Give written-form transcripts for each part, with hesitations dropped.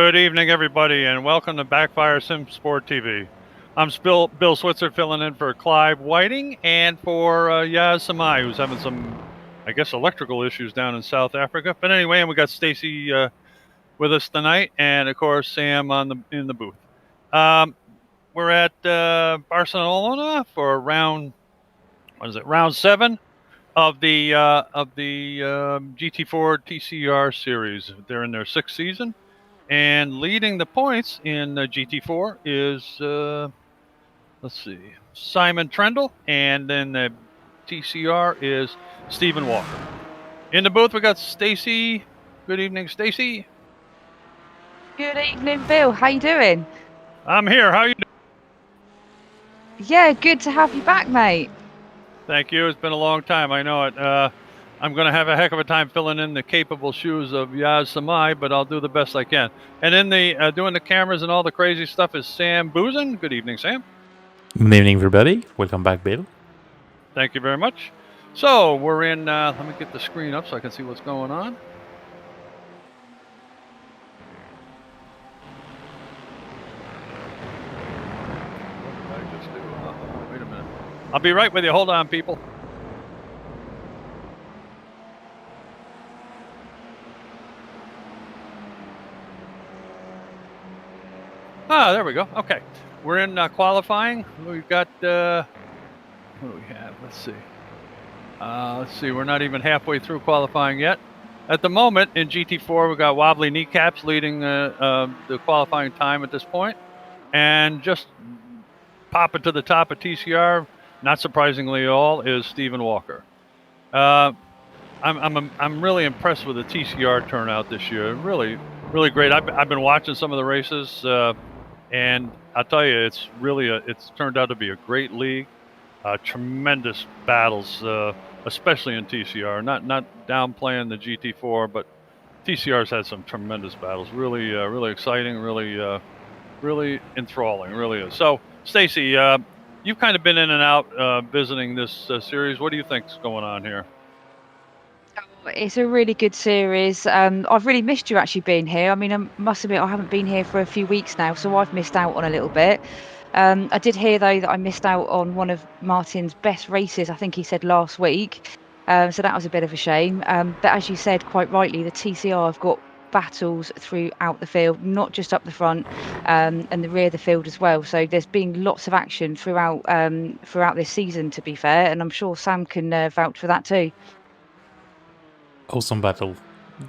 Good evening, everybody, and welcome to Backfire Simsport TV. I'm Bill Switzer filling in for Clive Whiting and for Yaz Samai, who's having some, I guess, electrical issues down in South Africa. But anyway, and we got Stacy with us tonight, and of course Sam in the booth. We're at Barcelona for round 7 of the GT4 TCR series. They're in their 6th season. And leading the points in GT4 is, let's see, Simon Trendle. And then the TCR is Stephen Walker. In the booth, we got Stacy. Good evening, Stacy. Good evening, Bill. How you doing? I'm here. How you doing? Yeah, good to have you back, mate. Thank you. It's been a long time. I know it. I'm going to have a heck of a time filling in the capable shoes of Yaz Samai, but I'll do the best I can. And in the doing the cameras and all the crazy stuff is Sam Boozin. Good evening, Sam. Good evening, everybody. Welcome back, Bill. Thank you very much. So we're in, let me get the screen up so I can see what's going on. What did I just do? Wait a minute. I'll be right with you. Hold on, people. There we go. Okay. We're in qualifying. We've got, what do we have? Let's see. We're not even halfway through qualifying yet. At the moment in GT4, we've got wobbly kneecaps leading the qualifying time at this point. And just popping to the top of TCR, not surprisingly at all, is Stephen Walker. I'm really impressed with the TCR turnout this year. Really, really great. I've been watching some of the races, and I'll tell you, it's turned out to be a great league. Tremendous battles, especially in TCR. Not downplaying the GT4, but TCR's had some tremendous battles. Really, really exciting. Really enthralling. Really is. So, Stacy, you've kind of been in and out visiting this series. What do you think's going on here? It's a really good series. I've really missed you actually being here. I mean, I must admit I haven't been here for a few weeks now, so I've missed out on a little bit. I did hear, though, that I missed out on one of Martin's best races, I think he said last week. So that was a bit of a shame. But as you said quite rightly, the TCR have got battles throughout the field, not just up the front and the rear of the field as well. So there's been lots of action throughout this season, to be fair, and I'm sure Sam can vouch for that too. Awesome battle.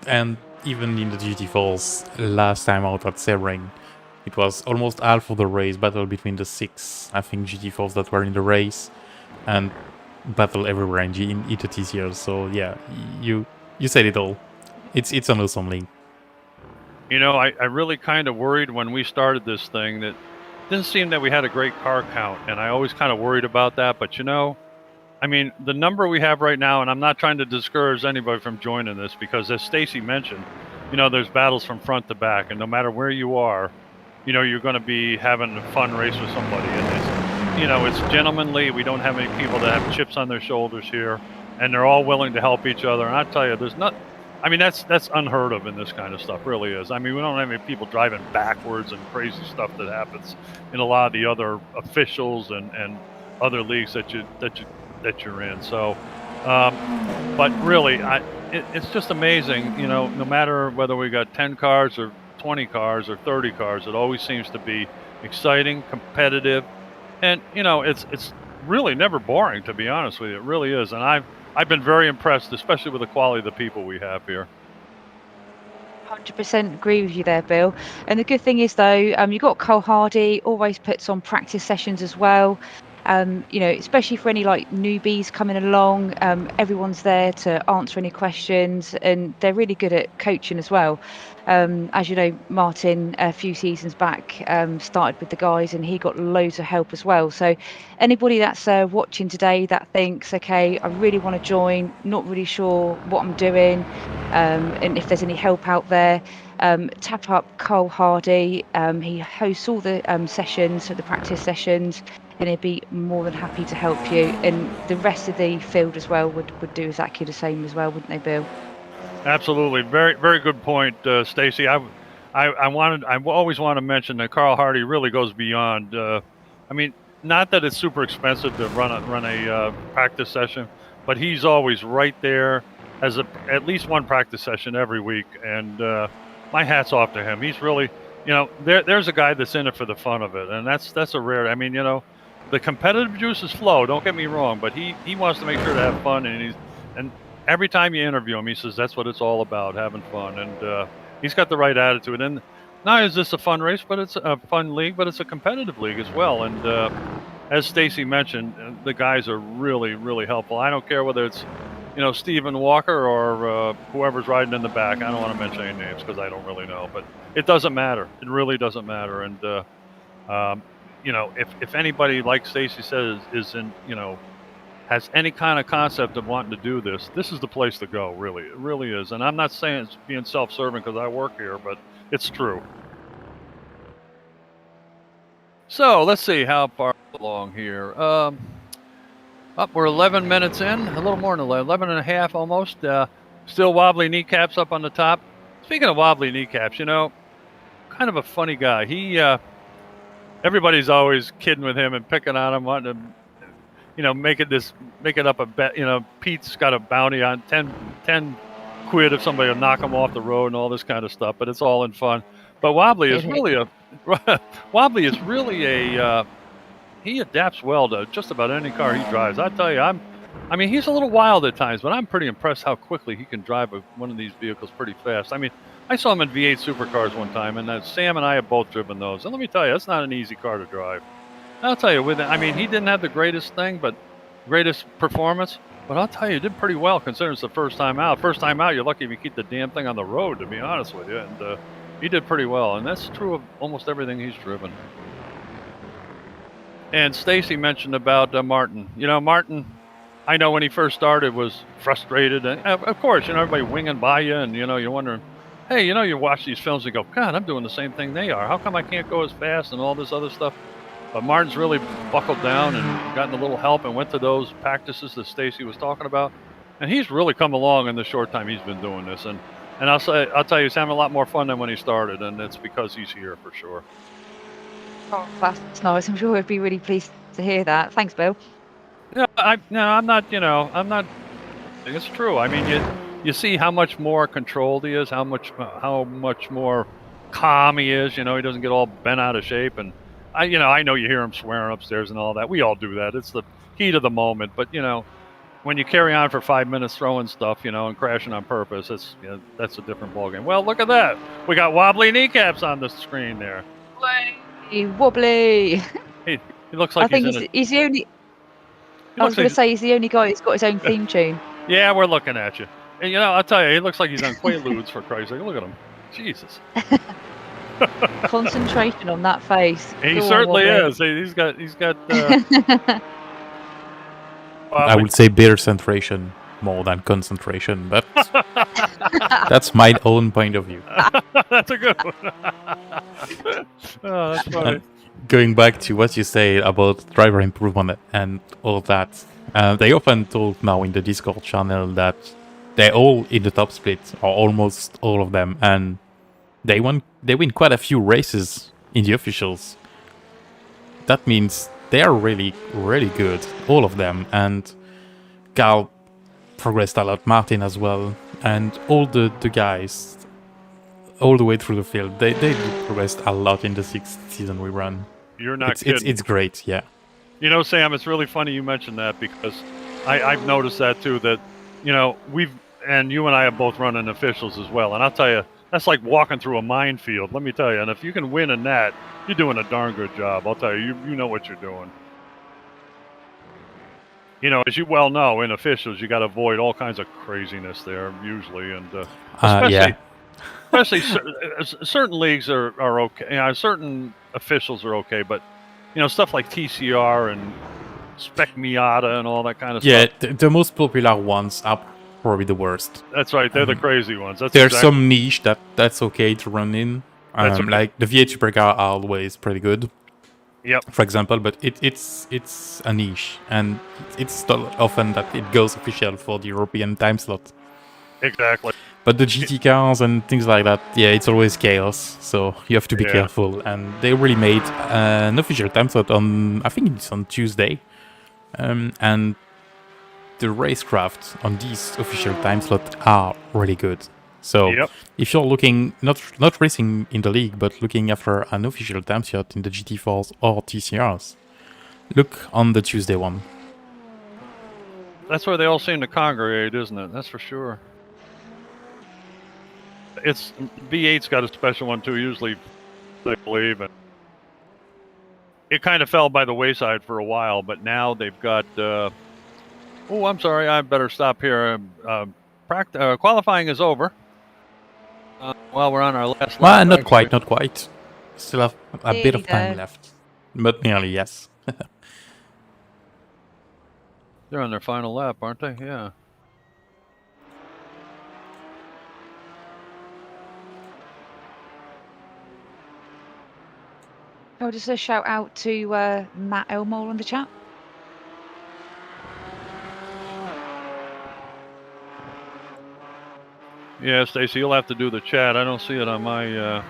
And even in the GT4's last time out at Sebring, it was almost half of the race battle between the 6, I think, GT4s that were in the race, and battle everywhere in the TCR. So yeah, you said it all. It's an awesome league. You know, I really kind of worried when we started this thing that it didn't seem that we had a great car count, and I always kind of worried about that. But you know, I mean, the number we have right now, and I'm not trying to discourage anybody from joining this, because as Stacy mentioned, you know, there's battles from front to back, and no matter where you are, you know, you're going to be having a fun race with somebody. And it's, you know, it's gentlemanly. We don't have any people that have chips on their shoulders here, and they're all willing to help each other. And I tell you, there's not, I mean, that's unheard of in this kind of stuff, really is. I mean, we don't have any people driving backwards and crazy stuff that happens in a lot of the other officials and other leagues that you're in. So, but really, it's just amazing, you know, no matter whether we got 10 cars or 20 cars or 30 cars, it always seems to be exciting, competitive, and, you know, it's really never boring, to be honest with you. It really is. And I've been very impressed, especially with the quality of the people we have here. 100% agree with you there, Bill. And the good thing is, though, you've got Cole Hardy, always puts on practice sessions as well. You know, especially for any like newbies coming along, everyone's there to answer any questions, and they're really good at coaching as well. As you know, Martin, a few seasons back, started with the guys, and he got loads of help as well. So anybody that's watching today that thinks, okay, I really want to join, not really sure what I'm doing, and if there's any help out there, tap up Cole Hardy. He hosts all the sessions, the practice sessions, and he'd be more than happy to help you. And the rest of the field as well would do exactly the same as well, wouldn't they, Bill? Absolutely. Very, very good point, Stacy. I always want to mention that Carl Hardy really goes beyond. I mean, not that it's super expensive to run a practice session, but he's always right there, has at least one practice session every week, and my hat's off to him. He's really, there's a guy that's in it for the fun of it, and that's a rare. I mean, the competitive juices flow. Don't get me wrong, but he wants to make sure to have fun, and every time you interview him, he says that's what it's all about, having fun, and he's got the right attitude. And not is this a fun race, but it's a fun league, but it's a competitive league as well. And as Stacy mentioned, the guys are really, really helpful. I don't care whether it's Stephen Walker or whoever's riding in the back. I don't want to mention any names because I don't really know, but it doesn't matter. It really doesn't matter. And if anybody, like Stacy says, is in has any kind of concept of wanting to do this, this is the place to go. Really, it really is. And I'm not saying it's being self-serving because I work here, but it's true. So let's see how far along here. We're 11 minutes in, a little more than 11 and a half almost. Still wobbly kneecaps up on the top. Speaking of wobbly kneecaps, kind of a funny guy. Everybody's always kidding with him and picking on him, wanting to, make it up a bet. Pete's got a bounty on 10 quid if somebody will knock him off the road and all this kind of stuff, but it's all in fun. But Wobbly is really he adapts well to just about any car he drives. I tell you, he's a little wild at times, but I'm pretty impressed how quickly he can drive one of these vehicles pretty fast. I saw him in V8 supercars one time, and Sam and I have both driven those. And let me tell you, that's not an easy car to drive. I'll tell you, he didn't have the greatest performance, but I'll tell you, he did pretty well considering it's the first time out. First time out, you're lucky if you keep the damn thing on the road, to be honest with you. And he did pretty well, and that's true of almost everything he's driven. And Stacy mentioned about Martin. Martin, I know when he first started was frustrated, and of course, everybody winging by you, and you're wondering, hey, you watch these films and go, God, I'm doing the same thing they are. How come I can't go as fast and all this other stuff? But Martin's really buckled down and gotten a little help and went to those practices that Stacy was talking about, and he's really come along in the short time he's been doing this. And I'll tell you, he's having a lot more fun than when he started, and it's because he's here for sure. Oh, that's nice. I'm sure he'd be really pleased to hear that. Thanks, Bill. Yeah, I'm not. It's true. You see how much more controlled he is, how much more calm he is. He doesn't get all bent out of shape, and I know you hear him swearing upstairs and all that. We all do that. It's the heat of the moment. But when you carry on for 5 minutes throwing stuff, and crashing on purpose, that's a different ballgame. Well, look at that. We got wobbly kneecaps on the screen there. Wobbly. He looks like he's the only. I was going to say he's the only guy who's got his own theme tune. Yeah, we're looking at you. And I'll tell you, he looks like he's on Quaaludes for Christ's sake. Look at him. Jesus. Concentration on that face. He certainly is. He's got. I would say beer concentration more than concentration, but that's my own point of view. That's a good one. Oh, that's funny. Going back to what you say about driver improvement and all that, they often talk now in the Discord channel that they're all in the top split, or almost all of them, and they win quite a few races in the officials. That means they are really, really good, all of them, and Carl progressed a lot, Martin as well, and all the guys, all the way through the field, they progressed a lot in the 6th season we run. You're not kidding. It's great, yeah. Sam, it's really funny you mentioned that, because I've noticed that too, that, and you and I have both run in officials as well, and I'll tell you, that's like walking through a minefield, let me tell you, and if you can win in that, you're doing a darn good job. I'll tell you, you know what you're doing. As you well know, in officials, you got to avoid all kinds of craziness there, usually, and especially certain leagues are okay. Certain officials are okay, but stuff like TCR and Spec Miata and all that kind of stuff. Yeah, the most popular ones are probably the worst. That's right. They're the crazy ones. There's some niche that's okay to run in. Like the V8 supercar are always pretty good. Yep. For example, but it's a niche, and it's not often that it goes official for the European time slot. Exactly. But the GT cars and things like that, yeah, it's always chaos. So you have to be careful. And they really made an official time slot on, I think it's on Tuesday. And the racecraft on these official time slots are really good. So if you're looking, not racing in the league, but looking after an official time slot in the GT4s or TCRs, look on the Tuesday one. That's where they all seem to congregate, isn't it? That's for sure. It's V8's got a special one too. Usually, I believe, and it kind of fell by the wayside for a while. But now they've got. Oh, I'm sorry. I better stop here. Qualifying is over. Well, we're on our last lap. Well, not quite, not quite. Still have a bit of time left, but nearly, yes. They're on their final lap, aren't they? Yeah. Oh, just a shout out to Matt Elmore on the chat. Yeah, Stacey, you'll have to do the chat. I don't see it on my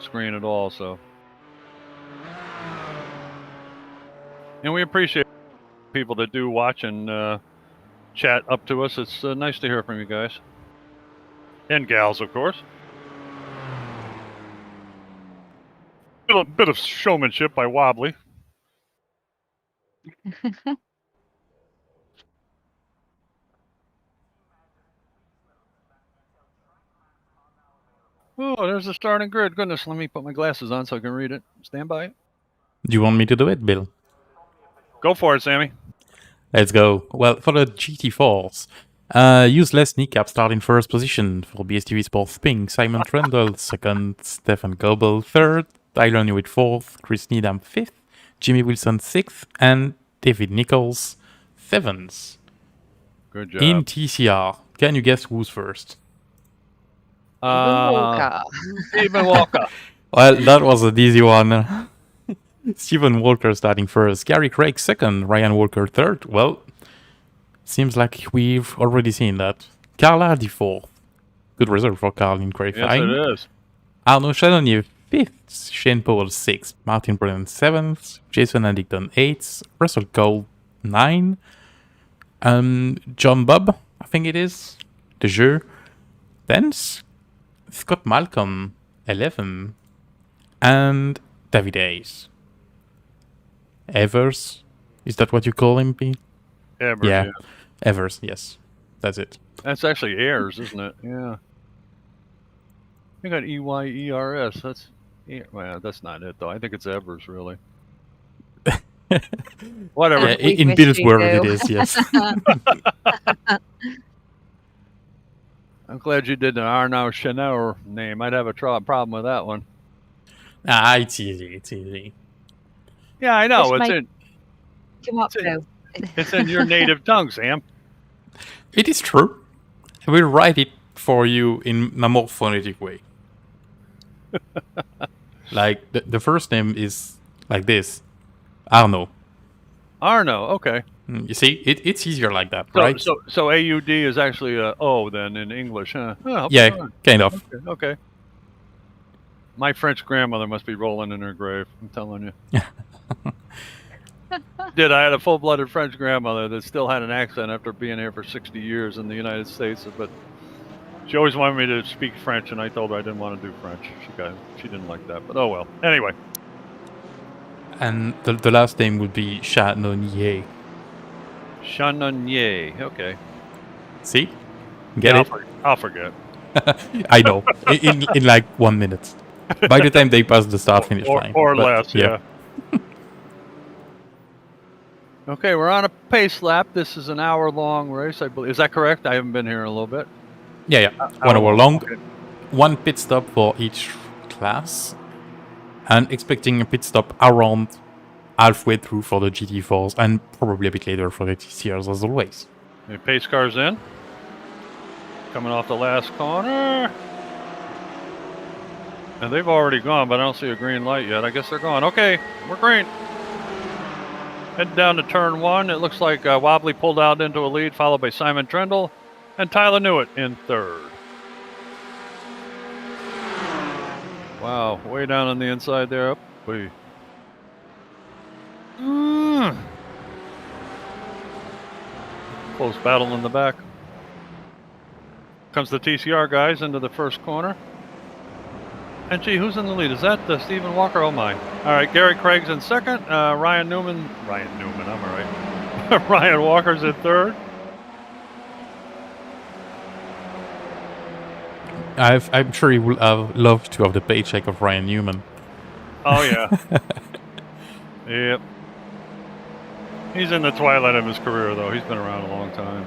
screen at all, so. And we appreciate people that do watch and chat up to us. It's nice to hear from you guys. And gals, of course. A bit of showmanship by Wobbly. Oh, there's the starting grid. Goodness, let me put my glasses on so I can read it. Stand by. Do you want me to do it, Bill? Go for it, Sammy. Let's go. Well, for the GT4s, Useless Kneecap start in first position for BSTV Sports Pink. Simon Trundle second, Stefan Goebel third, Tyler Newitt fourth, Chris Needham fifth, Jimmy Wilson sixth, and David Nichols seventh. Good job. In TCR, can you guess who's first? Stephen Walker. Well, that was an easy one. Stephen Walker starting first, Gary Craig second, Ryan Walker third. Well, seems like we've already seen that. Carl Hardy fourth. Good result for Carl in qualifying. Yes, it is. Arnaud Channonnier fifth, Shane Powell sixth, Martin Brennan seventh, Jason Addington eighth, Russell Cole 9, John Bob, I think it is, the jeu, 10th, Scott Malcolm 11, and David Hayes. Evers, is that what you call him, Pete? Evers, yeah. Evers, yes, that's it. That's actually Ayers, isn't it? Yeah. You got EYERS. That's well, that's not it though. I think it's Evers, really. Whatever. Yeah, in Bill's world, it is. Yes. I'm glad you did an Arnaud Chanel name. I'd have a problem with that one. Ah, it's easy. It's easy. Yeah, I know. It's in your native tongue, Sam. It is true. We'll write it for you in a more phonetic way. Like the first name is like this, Arnaud. Arnaud, okay. You see, it's easier like that, So, right? So AUD is actually a O then in English, huh? Oh, yeah, kind of. Okay. My French grandmother must be rolling in her grave. I'm telling you. I had a full-blooded French grandmother that still had an accent after being here for 60 years in the United States, but she always wanted me to speak French, and I told her I didn't want to do French. She didn't like that, but oh well. Anyway. And the last name would be Channonnier. Channonnier, okay. See? Get it? I'll forget. I know. in like 1 minute. By the time they pass the start-finish line. Or less, yeah. Okay, we're on a pace lap. This is an hour-long race, I believe. Is that correct? I haven't been here in a little bit. Yeah. 1 hour long. Okay. One pit stop for each class. And expecting a pit stop around halfway through for the GT4s and probably a bit later for the TCRs as always. Okay, pace cars in. Coming off the last corner. And they've already gone, but I don't see a green light yet. I guess they're gone. Okay, we're green. Heading down to turn 1. It looks like Wobbly pulled out into a lead, followed by Simon Trendle and Tyler Newitt in third. Wow, way down on the inside there. Up. Close battle in the back. Comes the TCR guys into the first corner. And gee, who's in the lead? Is that Stephen Walker? Oh my. All right, Gary Craig's in second. Ryan Newman, I'm all right. Ryan Walker's in third. I'm sure he would have loved to have the paycheck of Ryan Newman. Oh yeah. Yep. He's in the twilight of his career though. He's been around a long time.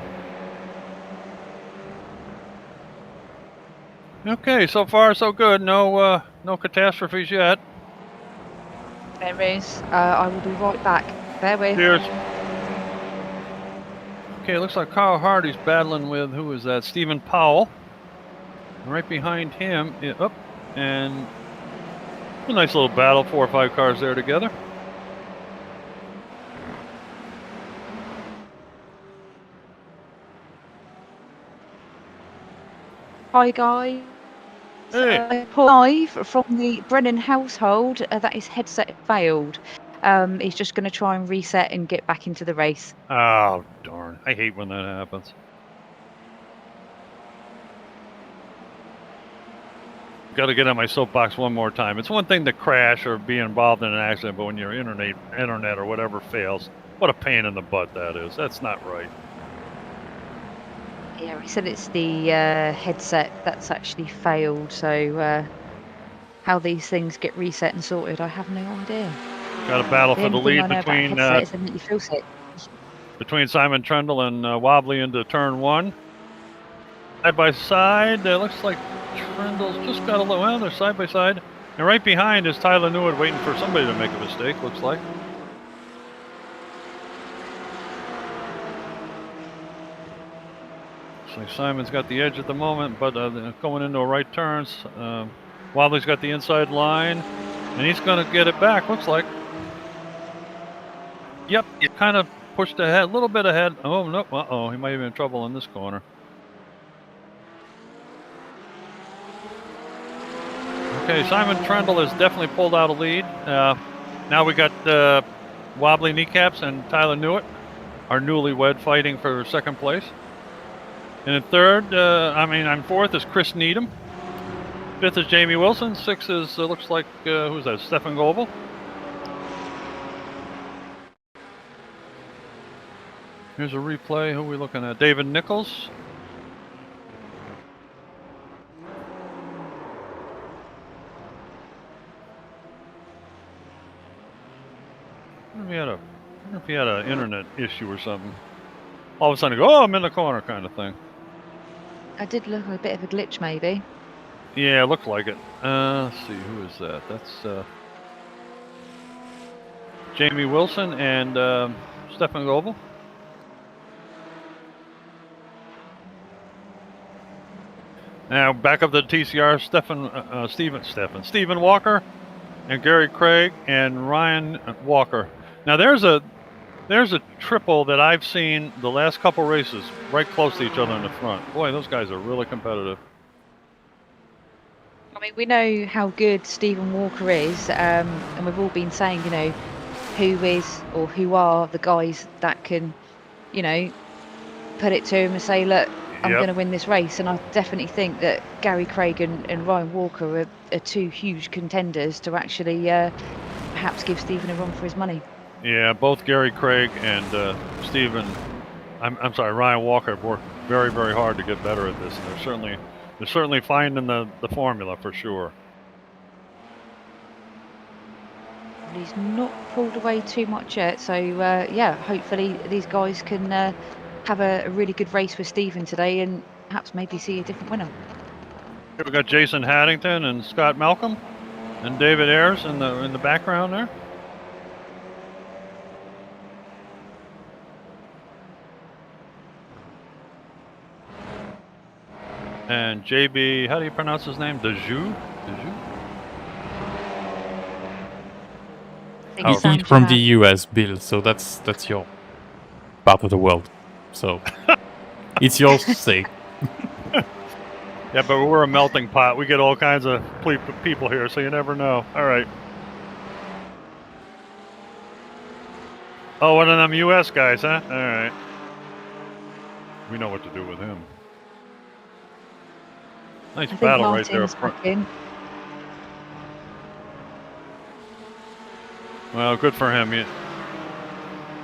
Okay, so far so good. No catastrophes yet. There is. I will be right back. Bear with. Cheers. Okay, it looks like Carl Hardy's battling with, who is that? Stephen Powell. Right behind him, and a nice little battle, 4 or 5 cars there together. Hi guys. Hey. Live from the Brennan household. That his headset failed. He's just going to try and reset and get back into the race. Oh, darn. I hate when that happens. Got to get on my soapbox one more time. It's one thing to crash or be involved in an accident, but when your internet or whatever fails, what a pain in the butt that is. That's not right. Yeah, he said it's the headset that's actually failed. So how these things get reset and sorted, I have no idea. Got a battle for the lead between Simon Trundle and Wobbly into turn 1. Side by side, it looks like Trundle's just got a little. Well, they're side by side, and right behind is Tyler Newitt waiting for somebody to make a mistake. Looks like. Looks like Simon's got the edge at the moment, but going into a right turns. Wobbly's got the inside line, and he's going to get it back. Looks like. Yep, he kind of pushed ahead, a little bit ahead. Oh no! Uh-oh, he might be in trouble in this corner. Okay, Simon Trundle has definitely pulled out a lead. Now we got Wobbly Kneecaps and Tyler Newitt, our newlywed, fighting for second place. And in third, fourth is Chris Needham. Fifth is Jamie Wilson. Sixth is, looks like, who's that, Stefan Goebel. Here's a replay. Who are we looking at? David Nichols. I wonder if he had an internet issue or something. All of a sudden, oh, I'm in the corner kind of thing. I did look like a bit of a glitch, maybe. Yeah, it looked like it. Let's see, who is that? That's Jamie Wilson and Stefan Goebel. Now back up to the TCR, Stephen Walker and Gary Craig and Ryan Walker. Now there's a triple that I've seen the last couple races right close to each other in the front. Boy, those guys are really competitive. I mean, we know how good Stephen Walker is, and we've all been saying, who is or who are the guys that can, put it to him and say, look, I'm going to win this race. And I definitely think that Gary Craig and Ryan Walker are two huge contenders to actually perhaps give Stephen a run for his money. Yeah, both Gary Craig and Ryan Walker have worked very, very hard to get better at this. And they're certainly finding the formula for sure. He's not pulled away too much yet, so hopefully these guys can have a really good race with Stephen today and perhaps maybe see a different winner. Here we got Jason Haddington and Scott Malcolm and David Ayers in the background there. And JB, how do you pronounce his name? Dejou? He's from the US, Bill, so that's your part of the world. So it's yours to say. Yeah, but we're a melting pot. We get all kinds of people here, so you never know. All right. Oh, one of them U.S. guys, huh? All right. We know what to do with him. Nice I think battle right there. Martin's back in. Well, good for him. If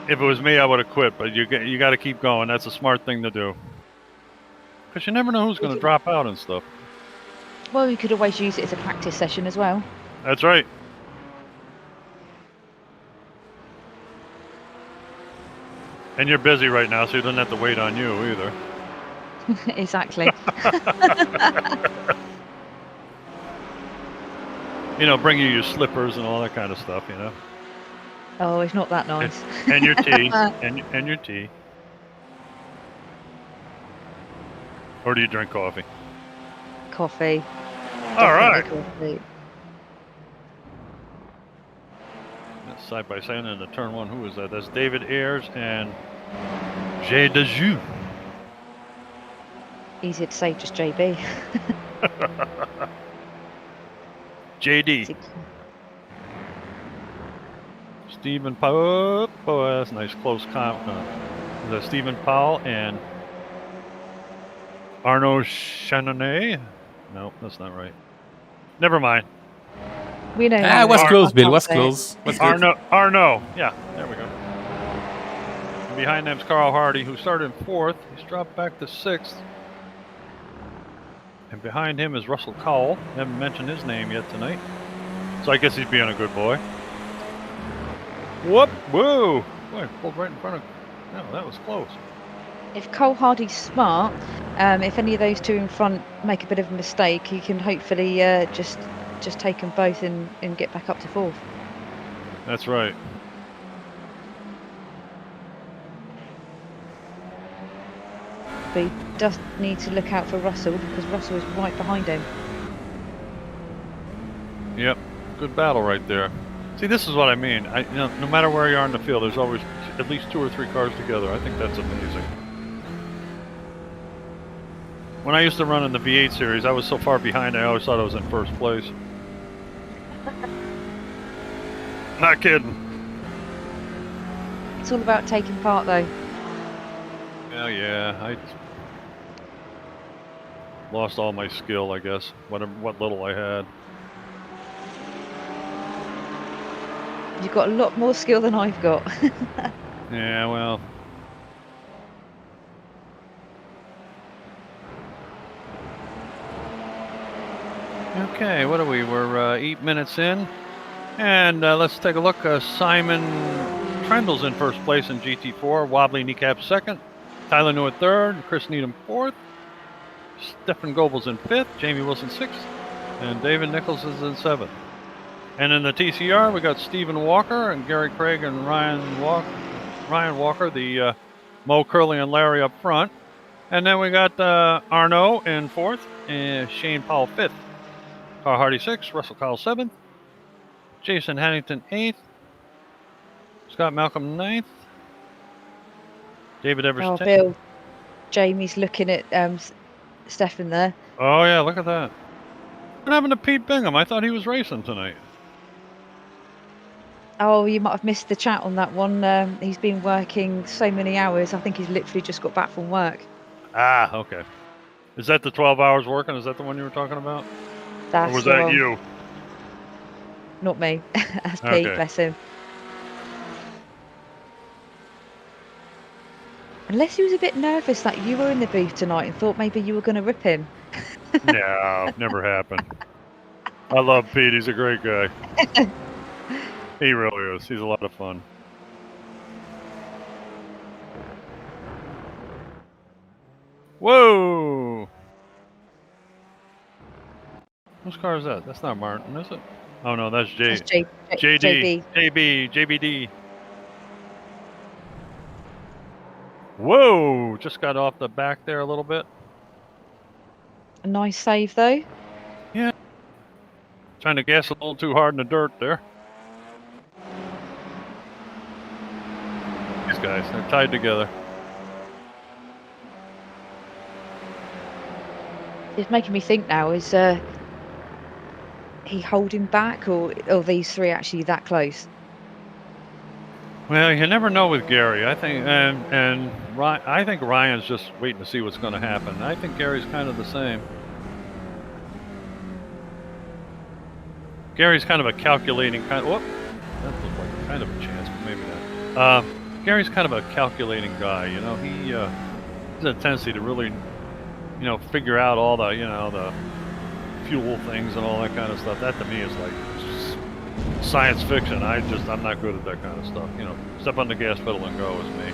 it was me, I would have quit. But you got to keep going. That's a smart thing to do. Because you never know who's going to drop out and stuff. Well, you could always use it as a practice session as well. That's right. And you're busy right now, so you don't have to wait on you either. Exactly. You know, bring you your slippers and all that kind of stuff, you know. Oh, it's not that nice. And your tea. and your tea. Or do you drink coffee? Coffee. All right. Coffee. That's side by side into turn one. Who is that? That's David Ayers and Jay Dejou. Easy to say, just JB. JD. Stephen Powell. Oh, that's a nice close comp. Is that Stephen Powell and Arnaud Channonnet? No, that's not right. Never mind. We know. Ah, was close, Bill. Was close. Was good. Arnaud. Yeah, there we go. And behind them's Carl Hardy, who started in 4th. He's dropped back to 6th. And behind him is Russell Cowell. Haven't mentioned his name yet tonight. So I guess he's being a good boy. Whoop! Whoa! Boy, pulled right in front of... No, that was close. If Cole Hardy's smart, if any of those two in front make a bit of a mistake, he can hopefully just take them both and get back up to 4th. That's right. But he does need to look out for Russell because Russell is right behind him. Yep. Good battle right there. See, this is what I mean. No matter where you are in the field, there's always at least 2 or 3 cars together. I think that's amazing. When I used to run in the V8 series, I was so far behind, I always thought I was in first place. Not kidding. It's all about taking part, though. Well, yeah, I lost all my skill, I guess. What little I had. You've got a lot more skill than I've got. Yeah, well. Okay, what are we? We're 8 minutes in. And let's take a look. Simon Trendle's in first place in GT4. Wobbly Kneecap second. Tyler Newett third. Chris Needham fourth. Stefan Goebel's in fifth. Jamie Wilson sixth. And David Nichols is in seventh. And in the TCR, we got Stephen Walker and Gary Craig and Ryan Walker, the Mo Curley and Larry up front. And then we got Arnaud in fourth and Shane Powell fifth. Carl Hardy sixth. Russell Cowell seventh. Jason Hannington 8th. Scott Malcolm 9th. David Evers 10th. Bill. Jamie's looking at Stefan there. Oh, yeah, look at that. What happened to Pete Bingham? I thought he was racing tonight. Oh, you might have missed the chat on that one. He's been working so many hours. I think he's literally just got back from work. Ah, okay. Is that the 12 hours working? Is that the one you were talking about? That's or was that you? Not me. That's Pete, Okay. bless him. Unless he was a bit nervous that you were in the booth tonight and thought maybe you were going to rip him. No, never happened. I love Pete. He's a great guy. He really is. He's a lot of fun. Whoa! Whose car is that? That's not Martin, is it? Oh no, that's That's JD. JBD. Whoa! Just got off the back there a little bit. A nice save though. Yeah. Trying to gas a little too hard in the dirt there. These guys, they're tied together. It's making me think now, is he holding back, or are these three actually that close? Well, you never know with Gary. I think, and I think Ryan's just waiting to see what's going to happen. I think Gary's kind of the same. Gary's kind of a calculating kind. Whoop, that looked like kind of a chance, but maybe not. Gary's kind of a calculating guy. You know, he has a tendency to really, you know, figure out all the, you know, the fuel things and all that kind of stuff. That to me is like science fiction. I'm not good at that kind of stuff. You know, step on the gas pedal and go is me.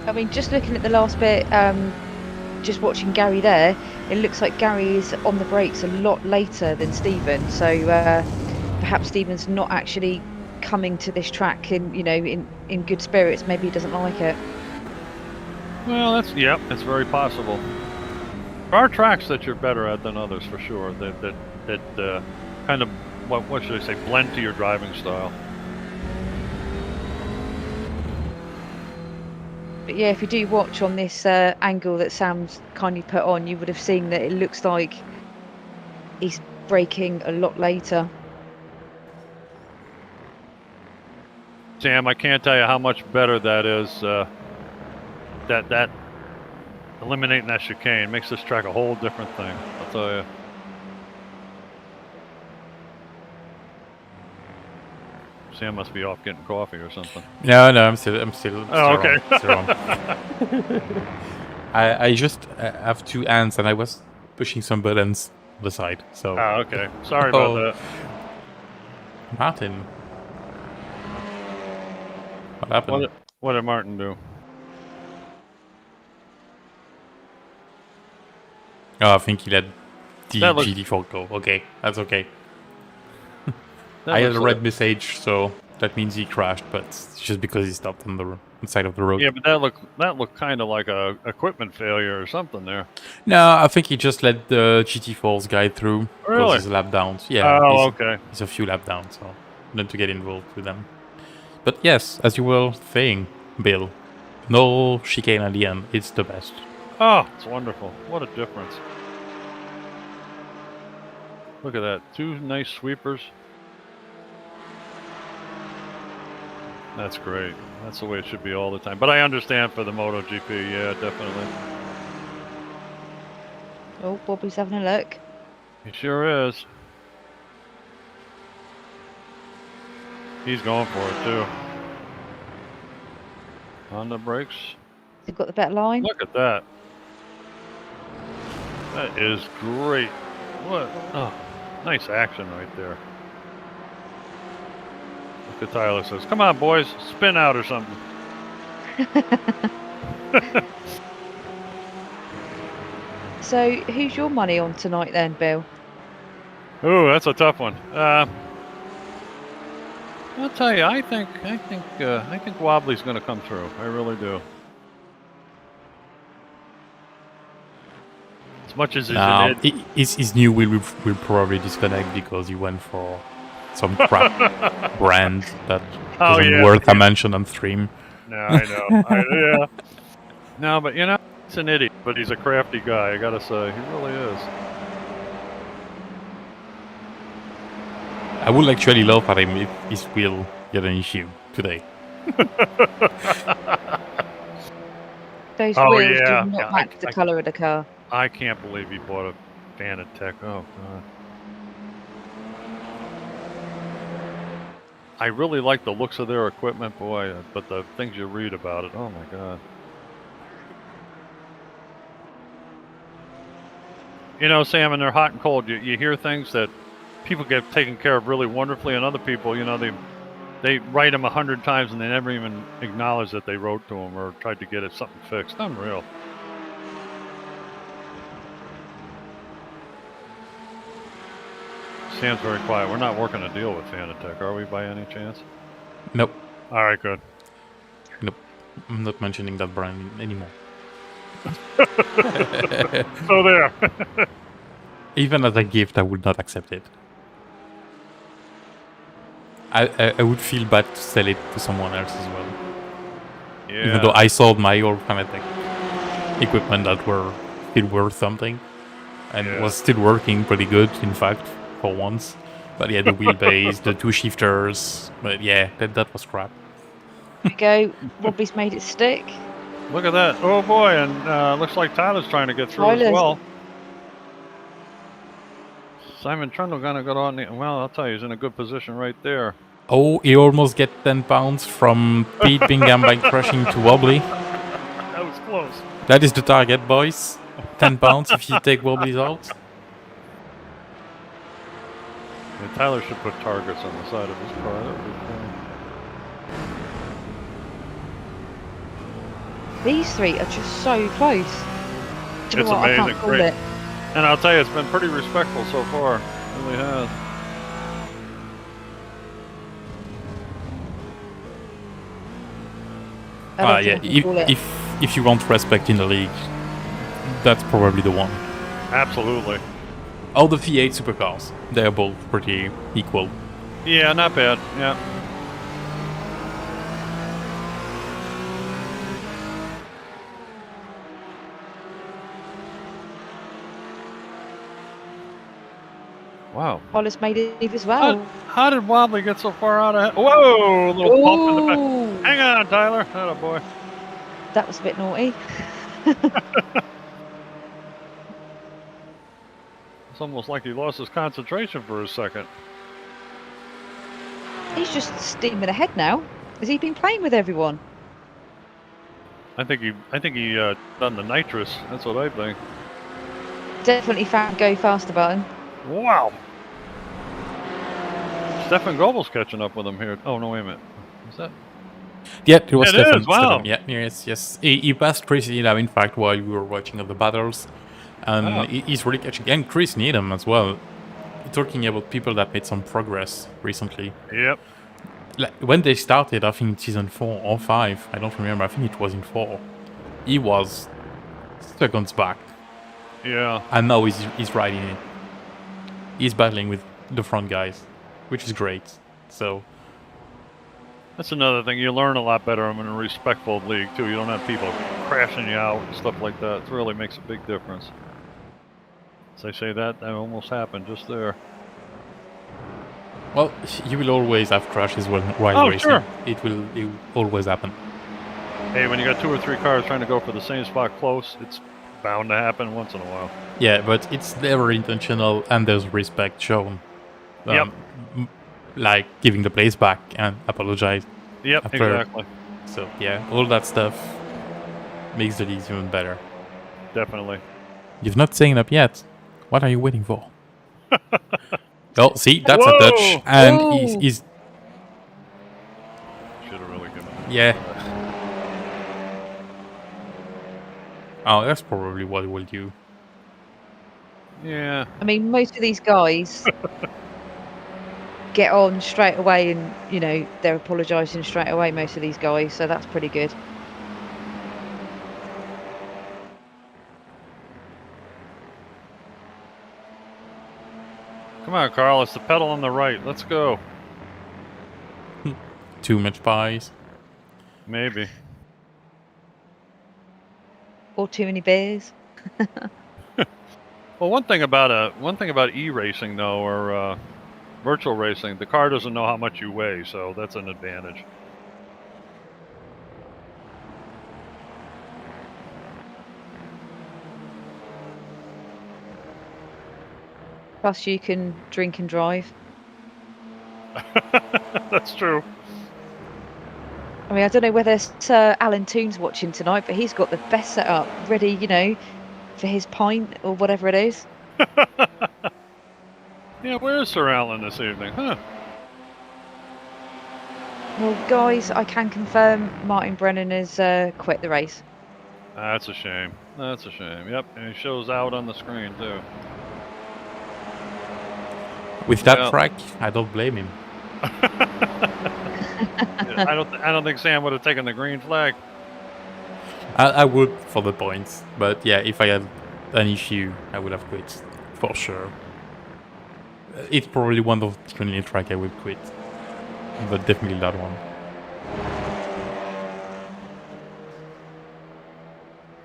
I mean, just looking at the last bit, just watching Gary there, it looks like Gary is on the brakes a lot later than Stephen. So perhaps Stephen's not actually coming to this track in good spirits. Maybe he doesn't like it. Well, that's very possible. There are tracks that you're better at than others for sure. That kind of what should I say, blend to your driving style. But yeah, if you do watch on this angle that Sam's kindly put on, you would have seen that it looks like he's braking a lot later. Sam, I can't tell you how much better that is. That eliminating that chicane makes this track a whole different thing. I'll tell you. Sam must be off getting coffee or something. No, I'm still. Oh, okay. Still on. I just have two hands and I was pushing some buttons on the side. So. Oh, okay. Sorry about that. Martin. What happened? What did Martin do? Oh, I think he let the GT4 go. Okay, that's okay. I had a red message, so that means he crashed, but it's just because he stopped on the side of the road. Yeah, but that looked kind of like a equipment failure or something there. No, I think he just let the GT4's guide through. Really? Because he's lap down. Yeah. Oh, okay. He's a few lap down, so not to get involved with them. But yes, as you were saying, Bill, no chicane at the end. It's the best. Oh, it's wonderful. What a difference. Look at that. Two nice sweepers. That's great. That's the way it should be all the time. But I understand for the MotoGP, yeah, definitely. Oh, Bobby's having a look. He sure is. He's going for it too. On the brakes. They've got the better line. Look at that. That is great. What? Oh, nice action right there. Look at Tyler says, "Come on, boys, spin out or something." So, who's your money on tonight then, Bill? Ooh, that's a tough one. I'll tell you, I think Wobbly's going to come through. I really do. As much as his new wheel will probably disconnect because he went for some crap brand that wasn't worth a mention on stream. No, I know. Yeah. No, but you know, he's an idiot, but he's a crafty guy. I gotta say, he really is. I would actually laugh at him if his wheel get an issue today. Those wheels do yeah. not match the colour of the car. I can't believe he bought a Vanatech. Oh, God. I really like the looks of their equipment, boy, but the things you read about it, oh my God. You know, Sam, and they're hot and cold. You hear things that people get taken care of really wonderfully, and other people, you know, they write them 100 times and they never even acknowledge that they wrote to them or tried to get it something fixed. Unreal. Sam's very quiet. We're not working a deal with Fanatec, are we, by any chance? Nope. All right, good. Nope. I'm not mentioning that brand anymore. So there. Even as a gift, I would not accept it. I would feel bad to sell it to someone else as well. Yeah. Even though I sold my old Fanatec equipment that were still worth something. and was still working pretty good, in fact, for once. But yeah, the wheelbase, the two shifters, but yeah, that was crap. There we go. Wobbly's made it stick. Look at that. Oh boy, and looks like Tyler's trying to get through as Tyler's- well. Simon Trundle gonna go on the, well, I'll tell you, he's in a good position right there. Oh, he almost get 10 pounds from Pete Bingham by crashing to Wobbly. That was close. That is the target, boys. 10 pounds if you take Wobbly's out. Yeah, Tyler should put targets on the side of his car. That would be fun. These three are just so close. Do you It's know what? I amazing, can't call great. it. And I'll tell you, it's been pretty respectful so far. It really has. I don't Yeah, think I can call it. if you want respect in the league, that's probably the one. Absolutely. All the V8 supercars, they're both pretty equal. Yeah, not bad. Yeah. Wow. Tyler's made it as well. How did Wobbly get so far out of? Whoa! A little pump in the back. Ooh, Hang on, Tyler. Atta boy. that was a bit naughty. It's almost like he lost his concentration for a second. He's just steaming ahead now. Has he been playing with everyone? I think he done the nitrous. That's what I think. Definitely found go faster button. Wow. Stefan Goebel's catching up with him here. Oh no, wait a minute. Is that? Yeah, it was It Stefan. is, wow. Stefan. Yeah, yes. He passed Chris Needham, in fact, while we were watching the battles. And Oh. he's really catching. And Chris Needham as well. Talking about people that made some progress recently. Yep. Like, when they started, I think season 4 or 5, I don't remember, I think it was in 4. He was seconds back. Yeah. And now he's riding it. He's battling with the front guys, which is great. So, That's another thing. You learn a lot better in a respectful league too. You don't have people crashing you out and stuff like that. It really makes a big difference. As I say that almost happened just there. well, you will always have crashes while Oh, racing. sure. It will always happen. Hey, when you got 2 or 3 cars trying to go for the same spot close, it's bound to happen once in a while. Yeah, but it's never intentional, and there's respect shown. Yep. Like giving the place back and apologize. Yep, After- exactly. So yeah, all that stuff makes the league even better. Definitely. You've not signed up yet. What are you waiting for? Oh, see, that's Whoa! a touch, and Whoa! he's Should have really given. yeah. Oh, that's probably what we'll do. Yeah. I mean, most of these guys get on straight away and, you know, they're apologising straight away, most of these guys, so that's pretty good. Come on, Carl. It's the pedal on the right. Let's go. Too much pies. Maybe. Or too many beers. Well, one thing about e-racing though, or virtual racing, the car doesn't know how much you weigh, so that's an advantage. Plus you can drink and drive. That's true. I mean, I don't know whether Sir Alan Toon's watching tonight, but he's got the best setup ready, you know, for his pint or whatever it is. Yeah, where is Sir Alan this evening? Huh? Well, guys, I can confirm Martin Brennan has quit the race. That's a shame. That's a shame. Yep, and he shows out on the screen too. With that Yeah. track, I don't blame him. Yeah, I don't think Sam would have taken the green flag. I would for the points, but yeah, if I had an issue, I would have quit for sure. It's probably one of the only track I would quit, but definitely that one.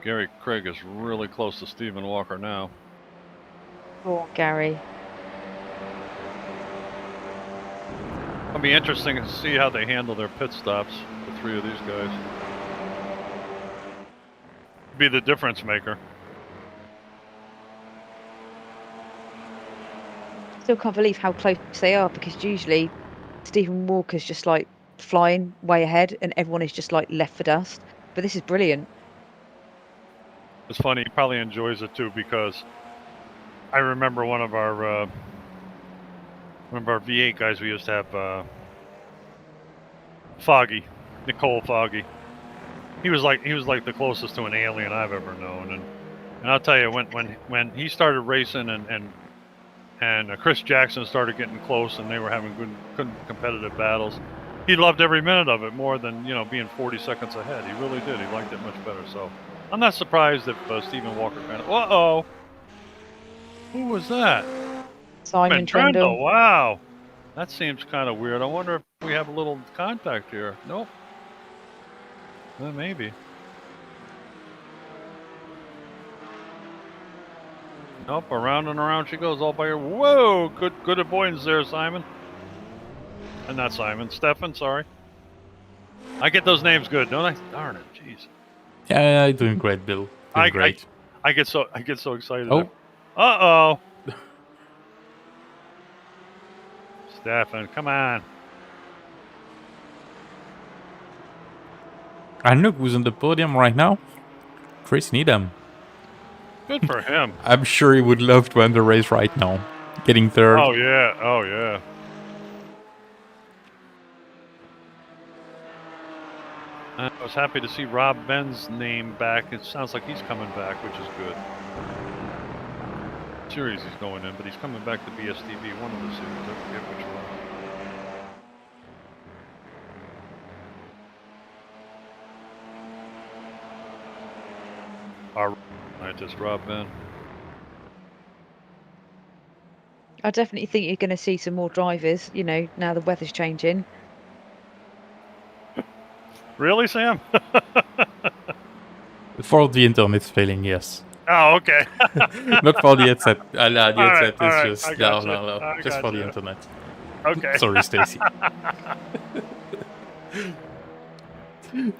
Gary Craig is really close to Stephen Walker now. Go on, Gary. It'll be interesting to see how they handle their pit stops, the three of these guys. Be the difference maker. Still can't believe how close they are, because usually Stephen Walker's just like flying way ahead and everyone is just like left for dust. But this is brilliant. It's funny, he probably enjoys it too, because I remember one of our V8 guys we used to have, Foggy, Nicole Foggy. He was like the closest to an alien I've ever known, and I'll tell you, when he started racing and Chris Jackson started getting close and they were having good competitive battles, he loved every minute of it more than being 40 seconds ahead. He really did. He liked it much better. So I'm not surprised if Stephen Walker kind of. Uh-oh. Who was that? Simon Trendle. Wow. That seems kind of weird. I wonder if we have a little contact here. Nope. Well, maybe. Nope. Around and around she goes all by her. Whoa. Good avoidance there, Simon. And not Simon. Stefan, sorry. I get those names good, don't I? Darn it. Jeez. Yeah, doing great, Bill. Doing great. I get so excited. Oh. Uh-oh. Stefan, come on. And look who's on the podium right now. Chris Needham. Good for him. I'm sure he would love to end the race right now. Getting third. Oh, yeah. Oh, yeah. I was happy to see Rob Ben's name back. It sounds like he's coming back, which is good. Series he's going in, but he's coming back to BSTV, one of the series. I forget which one. Our scientist, Rob Ben. I definitely think you're going to see some more drivers, now the weather's changing. Really, Sam? For the internet's failing, yes. Oh, okay. Not for the headset. The headset right, is just no. Just for the internet. Okay. Sorry, Stacy.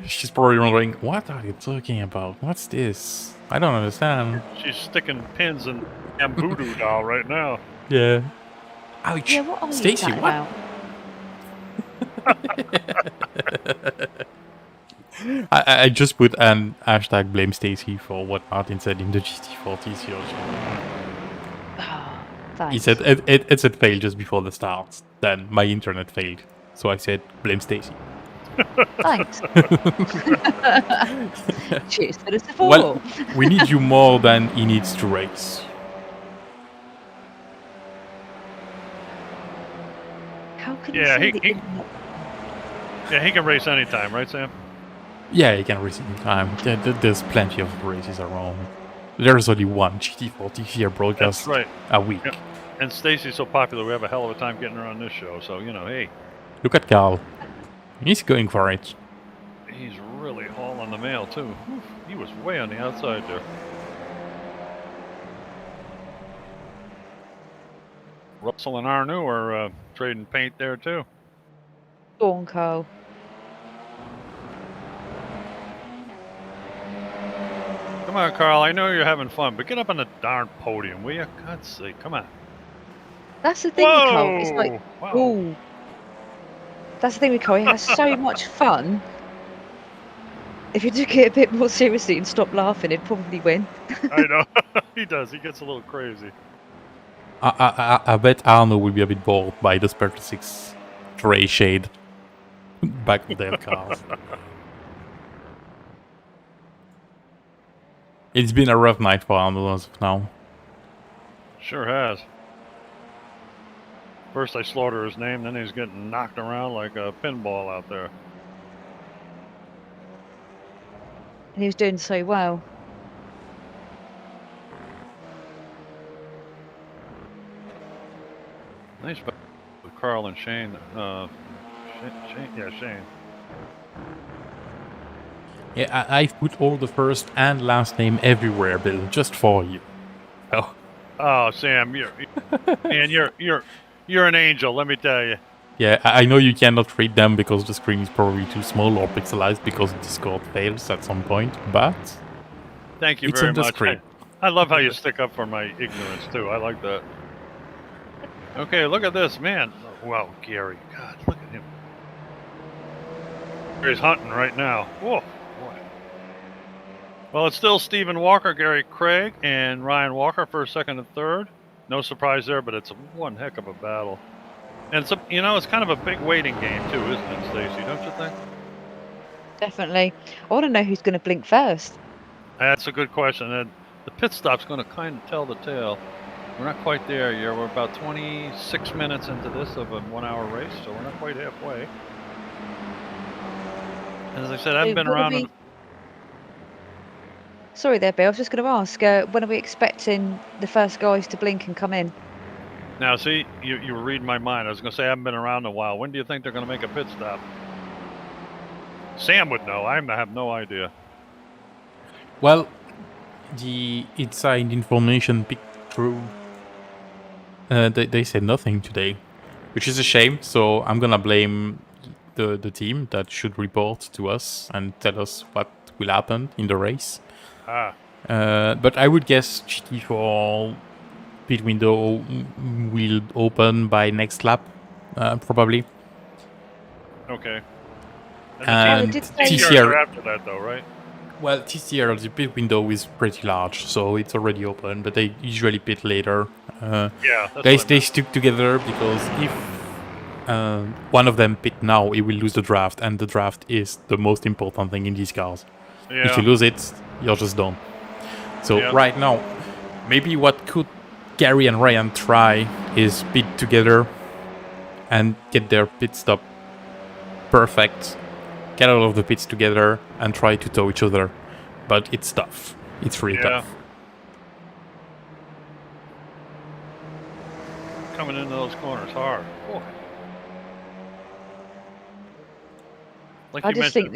She's probably wondering, what are you talking about? What's this? I don't understand. She's sticking pins in a voodoo doll right now. Yeah. Ouch. Yeah, what are Stacy, you what? I just put an hashtag blame Stacy for what Martin said in the GT4 TCR. Oh, thanks. He said it said failed just before the start. Then my internet failed, so I said blame Stacy. Thanks. Cheers for the support. Well, we need you more than he needs to race. How can Yeah, you he can race anytime, right, Sam? Yeah, you can race anytime. There's plenty of races around. There's only one GT4 TCR broadcast a week. Yeah. And Stacy's so popular, we have a hell of a time getting her on this show. So, hey. Look at Carl. He's going for it. He's really hauling the mail, too. Oof, he was way on the outside there. Russell and Arnu are trading paint there, too. Go on, Carl. Come on, Carl. I know you're having fun, but get up on the darn podium, will you? God's sake, come on. That's the thing with Carl. It's like, wow. ooh. That's the thing with Carl. He has so much fun. If you took it a bit more seriously and stopped laughing, he'd probably win. I know. He does. He gets a little crazy. I bet Arno will be a bit bored by the Sparta 6 gray shade back of their cars. It's been a rough night for Arno as of now. Sure has. First I slaughter his name, then he's getting knocked around like a pinball out there. And he was doing so well. Nice with Carl and Shane. Shane. Yeah, I've put all the first and last name everywhere, Bill, just for you. Oh, Oh, Sam, you're an angel. Let me tell you. Yeah, I know you cannot read them because the screen is probably too small or pixelized because Discord fails at some point, but Thank you it's very on the much. screen. I love how you stick up for my ignorance too. I like that. Okay, look at this, man. Well, Gary, God, look at him. He's hunting right now. Whoa, boy. Well, it's still Stephen Walker, Gary Craig, and Ryan Walker first, second, and third. No surprise there, but it's one heck of a battle. And it's it's kind of a big waiting game too, isn't it, Stacey? Don't you think? Definitely. I want to know who's going to blink first. That's a good question. And the pit stop's going to kind of tell the tale. We're not quite there yet. We're about 26 minutes into this of a 1 hour race, so we're not quite halfway. And as I said, I haven't been around. Sorry there, Bill. I was just going to ask, when are we expecting the first guys to blink and come in? Now, see, you were reading my mind. I was going to say I haven't been around in a while. When do you think they're going to make a pit stop? Sam would know. I have no idea. Well, the inside information picked through. They said nothing today, which is a shame. So I'm gonna blame the team that should report to us and tell us what will happen in the race. But I would guess GT4 pit window will open by next lap, probably. Okay. And TCR after that, though, right? Well, TCR, the pit window is pretty large, so it's already open, but they usually pit later. Yeah, they stick together because if one of them pit now, it will lose the draft, and the draft is the most important thing in these cars. Yeah. If you lose it, you're just done. So right now, maybe what could Gary and Ryan try is pit together and get their pit stop perfect. Get all of the pits together and try to tow each other. But it's tough. It's really tough. Coming into those corners hard. Boy. Like I just think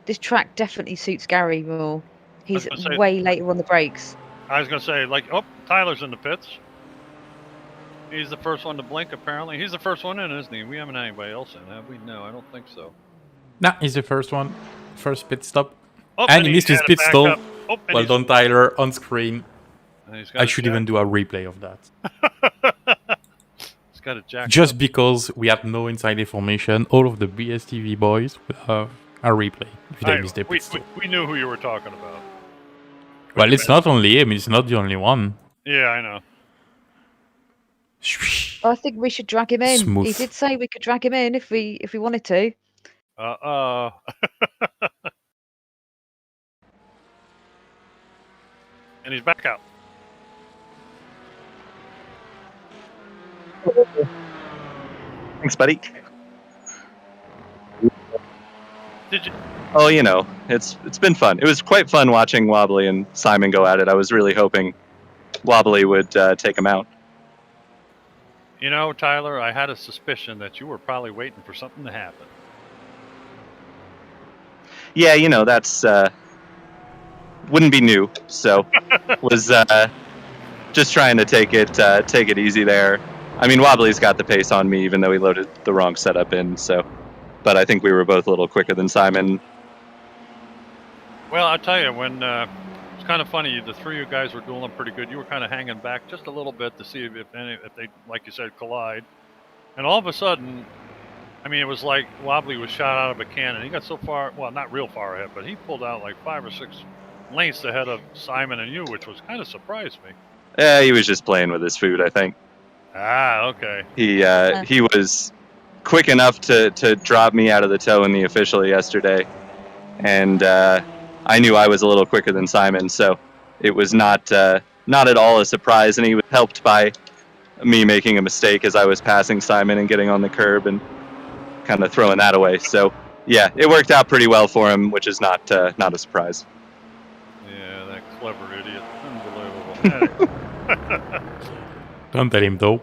this track definitely suits Gary more. He's way later on the brakes. I was going to say, Tyler's in the pits. He's the first one to blink, apparently. He's the first one in, isn't he? We haven't had anybody else in, have we? No, I don't think so. Nah, he's the first one. First pit stop. Oh, and he missed his pit stop. Oh, well done, Tyler, on screen. I should even do a replay of that. He's got a jack. Just because we had no inside information, all of the BSTV boys will have a replay if they missed their pit stop. We knew who you were talking about. Well, it's not only him. It's not the only one. Yeah, I know. I think we should drag him in. Smooth. He did say we could drag him in if we wanted to. And he's back out. Thanks, buddy. Did you? Oh, it's been fun. It was quite fun watching Wobbly and Simon go at it. I was really hoping Wobbly would take him out. Tyler, I had a suspicion that you were probably waiting for something to happen. Yeah, that's wouldn't be new. So was just trying to take it easy there. I mean, Wobbly's got the pace on me, even though he loaded the wrong setup in. So, but I think we were both a little quicker than Simon. Well, I'll tell you, when it's kind of funny, the three of you guys were dueling pretty good. You were kind of hanging back just a little bit to see if they, like you said, collide. And all of a sudden, I mean, it was like Wobbly was shot out of a cannon. He got so far, well, not real far ahead, but he pulled out like 5 or 6 lengths ahead of Simon and you, which was kind of surprised me. Yeah, he was just playing with his food, I think. Ah, okay. He was quick enough to drop me out of the tow in the official yesterday, and I knew I was a little quicker than Simon, so it was not at all a surprise, and he was helped by me making a mistake as I was passing Simon and getting on the curb and kind of throwing that away. So yeah, it worked out pretty well for him, which is not a surprise. Yeah, that clever idiot. Unbelievable. Don't tell him though.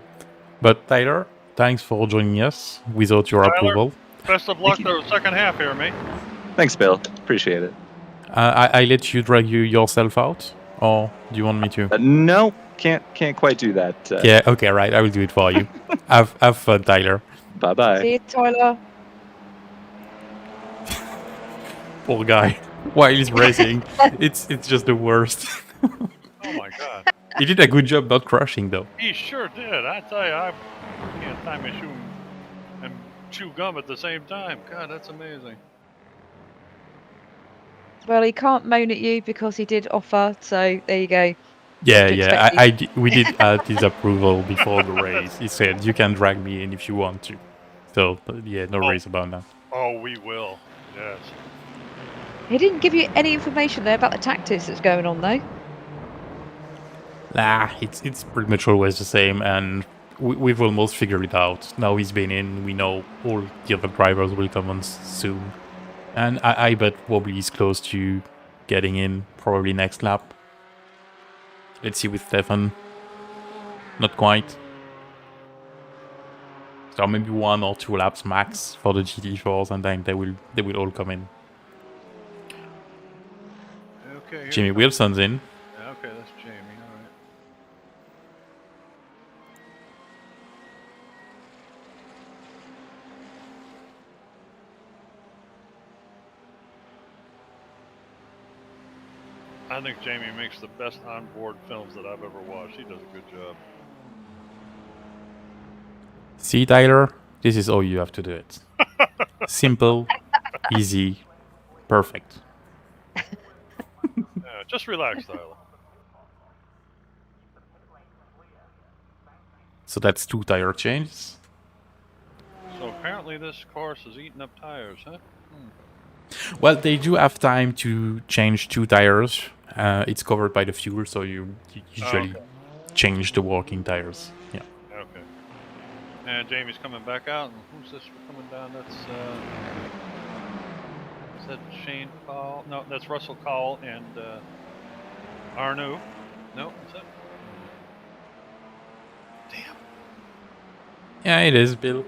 But Tyler, thanks for joining us without your approval. Best of luck to the second half here, mate. Thanks, Bill. Appreciate it. I let you drag yourself out, or do you want me to? No, can't quite do that. Yeah, okay, right. I will do it for you. Have fun, Tyler. Bye bye. See you, Tyler. Poor guy. While he's racing, it's just the worst. Oh my God. He did a good job not crushing, though. He sure did. I tell you, I can't tie my shoe and chew gum at the same time. God, that's amazing. Well, he can't moan at you because he did offer, so there you go. Yeah, to yeah. expect We did add his approval before the race. He said you can drag me in if you want to. So yeah, no worries about that. Oh, we will. Yes. He didn't give you any information there about the tactics that's going on, though. Nah, it's pretty much always the same, and we've almost figured it out. Now he's been in, we know all the other drivers will come on soon. And I bet Wobbly is close to getting in, probably next lap. Let's see with Stefan. Not quite. So maybe 1 or 2 laps max for the GT4s, and then they will all come in. Okay. Jimmy Wilson's in. Okay, that's Jamie. All right. I think Jamie makes the best onboard films that I've ever watched. He does a good job. See, Tyler? This is all you have to do it. Simple, easy, perfect. Just relax, Tyler. So that's 2 tire changes. So apparently this course is eating up tires, huh? Well, they do have time to change 2 tires. It's covered by the fuel, so you usually change the working tires. Yeah. Okay. And Jamie's coming back out. And who's this coming down? That's is that Shane Cowell? No, that's Russell Cowell and Arnaud. No, is that? Damn. Yeah, it is, Bill.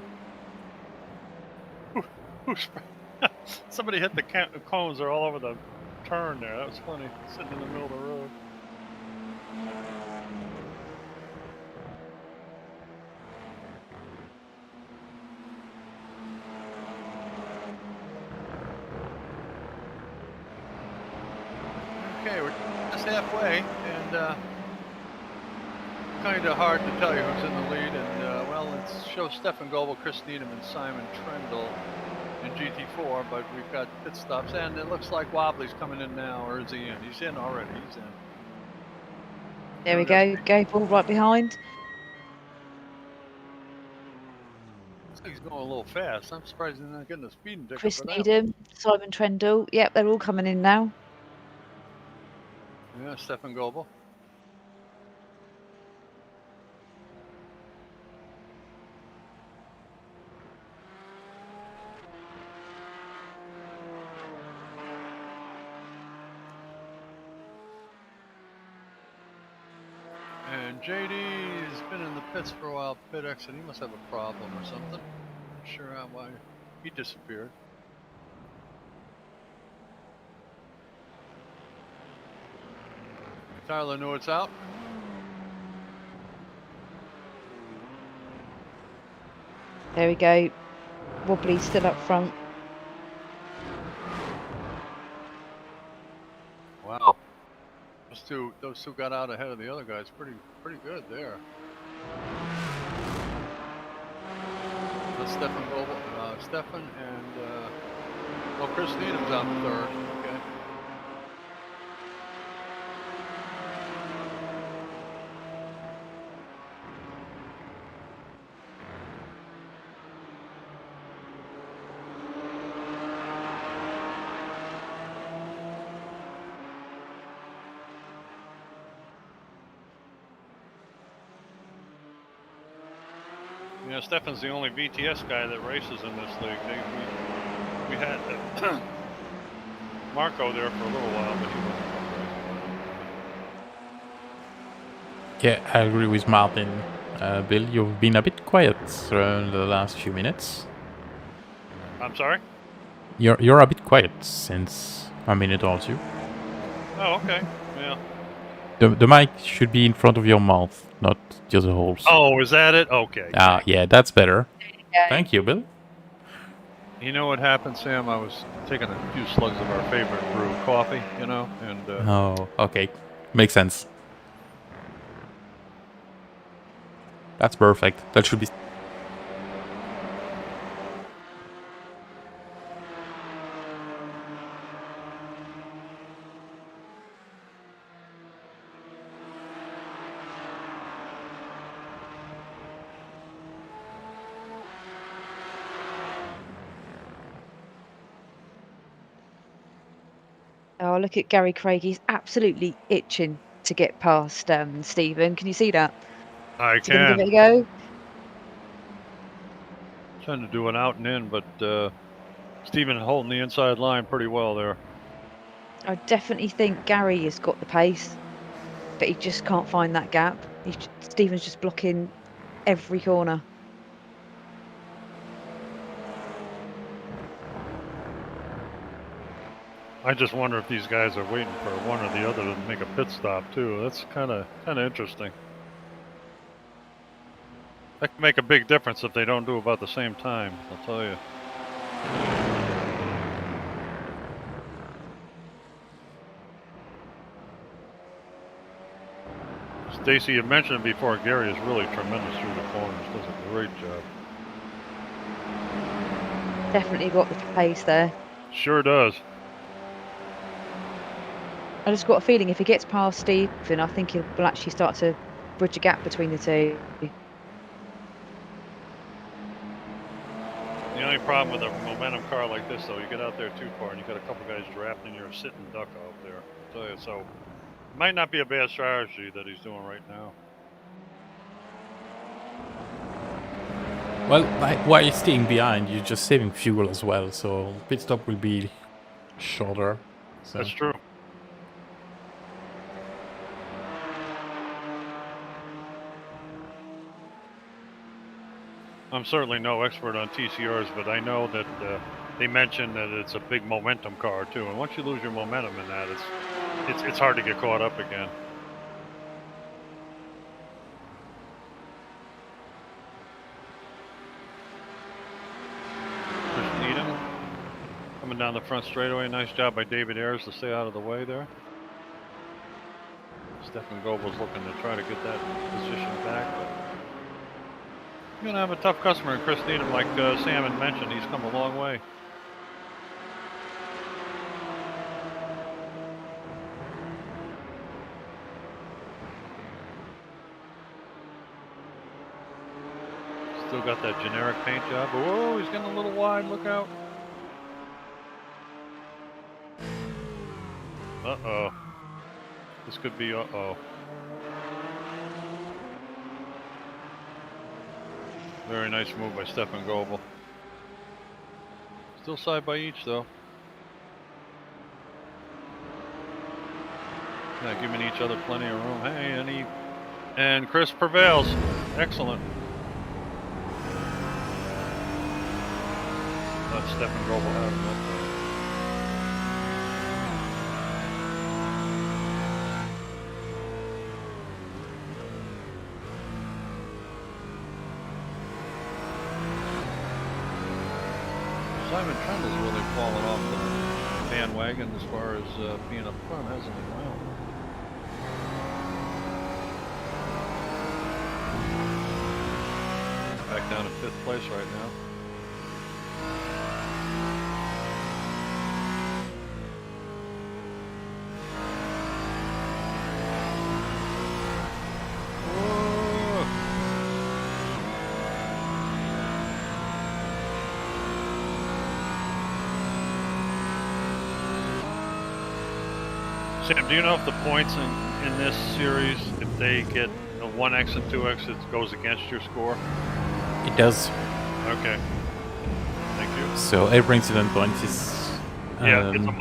Somebody hit the cones. They're all over the turn there. That was funny. Sitting in the middle of the road. Okay, we're just halfway, and kind of hard to tell you who's in the lead. And well, it shows Stefan Goebel, Chris Needham, and Simon Trendle in GT4, but we've got pit stops, and it looks like Wobbly's coming in now, or is he in? He's in already. He's in. There we go. Gable right behind. Looks like he's going a little fast. I'm surprised he's not getting a speeding ticket. Chris for that. Needham, Simon Trendle. Yep, they're all coming in now. Yeah, Stefan Goebel. And JD's been in the pits for a while, pit exit. He must have a problem or something. Not sure why he disappeared. Tyler knew it's out. There we go. Wobbly's still up front. Wow. Those two got out ahead of the other guys. Pretty good there. That's Stefan Goebel, Stefan and well, Chris Needham's on the third. Okay. Yeah, Stefan's the only VTS guy that races in this league. We had Marco there for a little while, but he wasn't. Yeah, I agree with Martin. Bill, you've been a bit quiet in the last few minutes. I'm sorry? You're a bit quiet since a minute or two. Oh, okay. Yeah. The mic should be in front of your mouth, not the other holes. Oh, is that it? Okay. Ah, yeah, that's better. Yeah. Thank you, Bill. You know what happened, Sam? I was taking a few slugs of our favorite brew, coffee, you know, and Oh, okay. Makes sense. That's perfect. That should be... Oh, look at Gary Craig. He's absolutely itching to get past Stephen. Can you see that? I Is he going to can. give it a go? Trying to do an out and in, but Stephen holding the inside line pretty well there. I definitely think Gary has got the pace, but he just can't find that gap. Stephen's just blocking every corner. I just wonder if these guys are waiting for one or the other to make a pit stop too. That's kind of interesting. That can make a big difference if they don't do about the same time, I'll tell you. Stacy, you mentioned before, Gary is really tremendous through the corners. Does a great job. Definitely got the pace there. Sure does. I just got a feeling if he gets past Stephen, I think he will actually start to bridge a gap between the two. The only problem with a momentum car like this, though, you get out there too far and you got a couple guys drafting your sitting duck out there. I'll tell you, so it might not be a bad strategy that he's doing right now. Well, while you're staying behind, you're just saving fuel as well, so pit stop will be shorter. So. That's true. I'm certainly no expert on TCRs, but I know that they mentioned that it's a big momentum car too, and once you lose your momentum in that, it's hard to get caught up again. Coming down the front straightaway. Nice job by David Ayers to stay out of the way there. Stefan Goebel's looking to try to get that position back. But you're going to have a tough customer in Chris Needham, like Sam had mentioned. He's come a long way. Still got that generic paint job. Whoa, he's getting a little wide. Look out. Uh-oh. This could be uh-oh. Very nice move by Stefan Goebel. Still side by each, though. Yeah, giving each other plenty of room. Hey, and Chris prevails. Excellent. Let Stefan Goebel have that. Simon Trent has really fallen off the bandwagon as far as being up front, hasn't he? Wow. Back down to 5th place right now. Sam, do you know if the points in this series, if they get a 1x and 2x, it goes against your score? It does. Okay. Thank you. So every incident point is yeah, it's a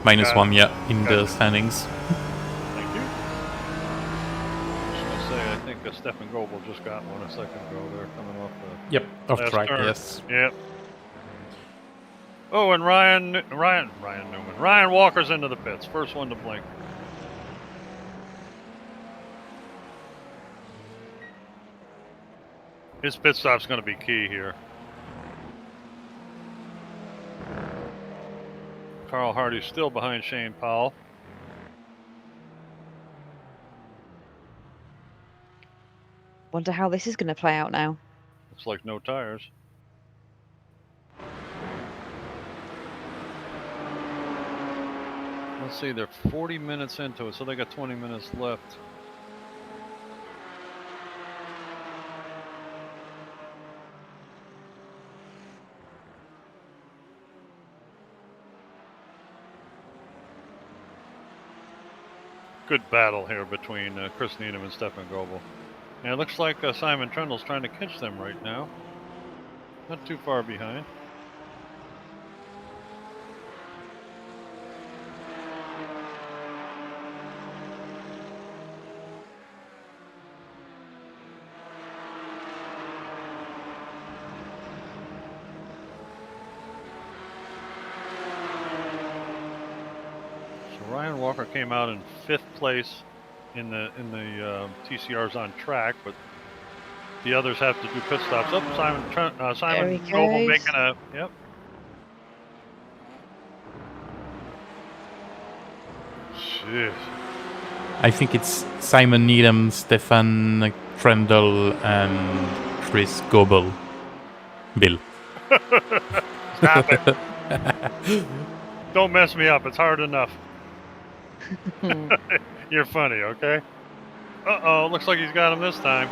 minus one, yeah, in the standings. Thank you. Just gonna say, I think Stefan Goebel just got one a second ago there, coming off the off track, turn. yes. Yep. Oh, and Ryan Newman. Ryan Walker's into the pits. First one to blink. His pit stop's going to be key here. Carl Hardy's still behind Shane Powell. Wonder how this is going to play out now. Looks like no tires. Let's see, they're 40 minutes into it, so they got 20 minutes left. Good battle here between Chris Needham and Stefan Goebel. And it looks like Simon Trundle's trying to catch them right now. Not too far behind. Ryan Walker came out in 5th place in the TCRs on track, but the others have to do pit stops. Oh, Simon Goebel making a yep. Jeez. I think it's Simon Needham, Stefan Trendle, and Chris Goebel. Bill. Stop it. Don't mess me up. It's hard enough. You're funny, okay? Uh-oh, looks like he's got him this time.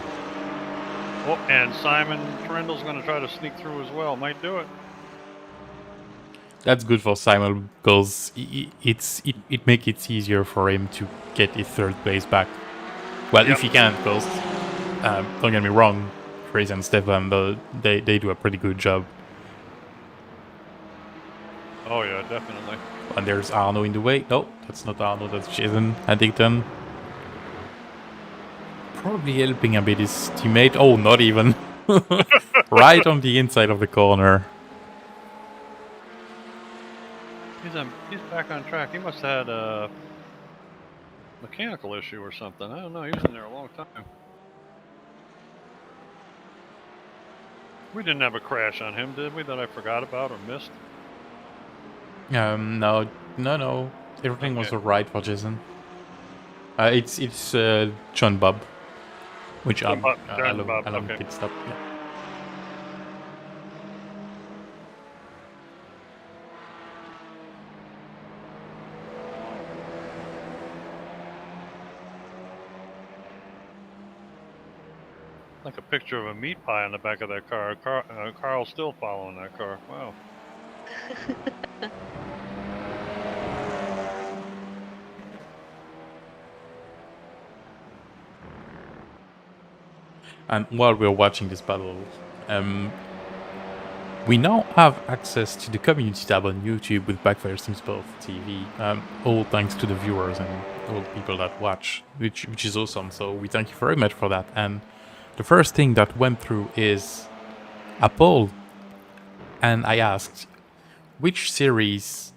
Oh, and Simon Trendle's going to try to sneak through as well. Might do it. That's good for Simon because it makes it easier for him to get his 3rd place back. Well, if he can, because don't get me wrong, Chris and Stefan, they do a pretty good job. Oh yeah, definitely. And there's Arno in the way. No, that's not Arno, that's Jason Addington. Probably helping a bit his teammate. Oh, not even. Right on the inside of the corner. He's back on track. He must have had a mechanical issue or something. I don't know. He was in there a long time. We didn't have a crash on him, did we? That I forgot about or missed? No. Everything was alright for Jason. It's John Bob, which John Bob, Alan okay. pit stop. Yeah. Like a picture of a meat pie on the back of that car. Carl's still following that car. Wow. And while we're watching this battle, we now have access to the community tab on YouTube with Backfire Simsport TV. All thanks to the viewers and all the people that watch, which is awesome. So we thank you very much for that. And the first thing that went through is a poll, and I asked which series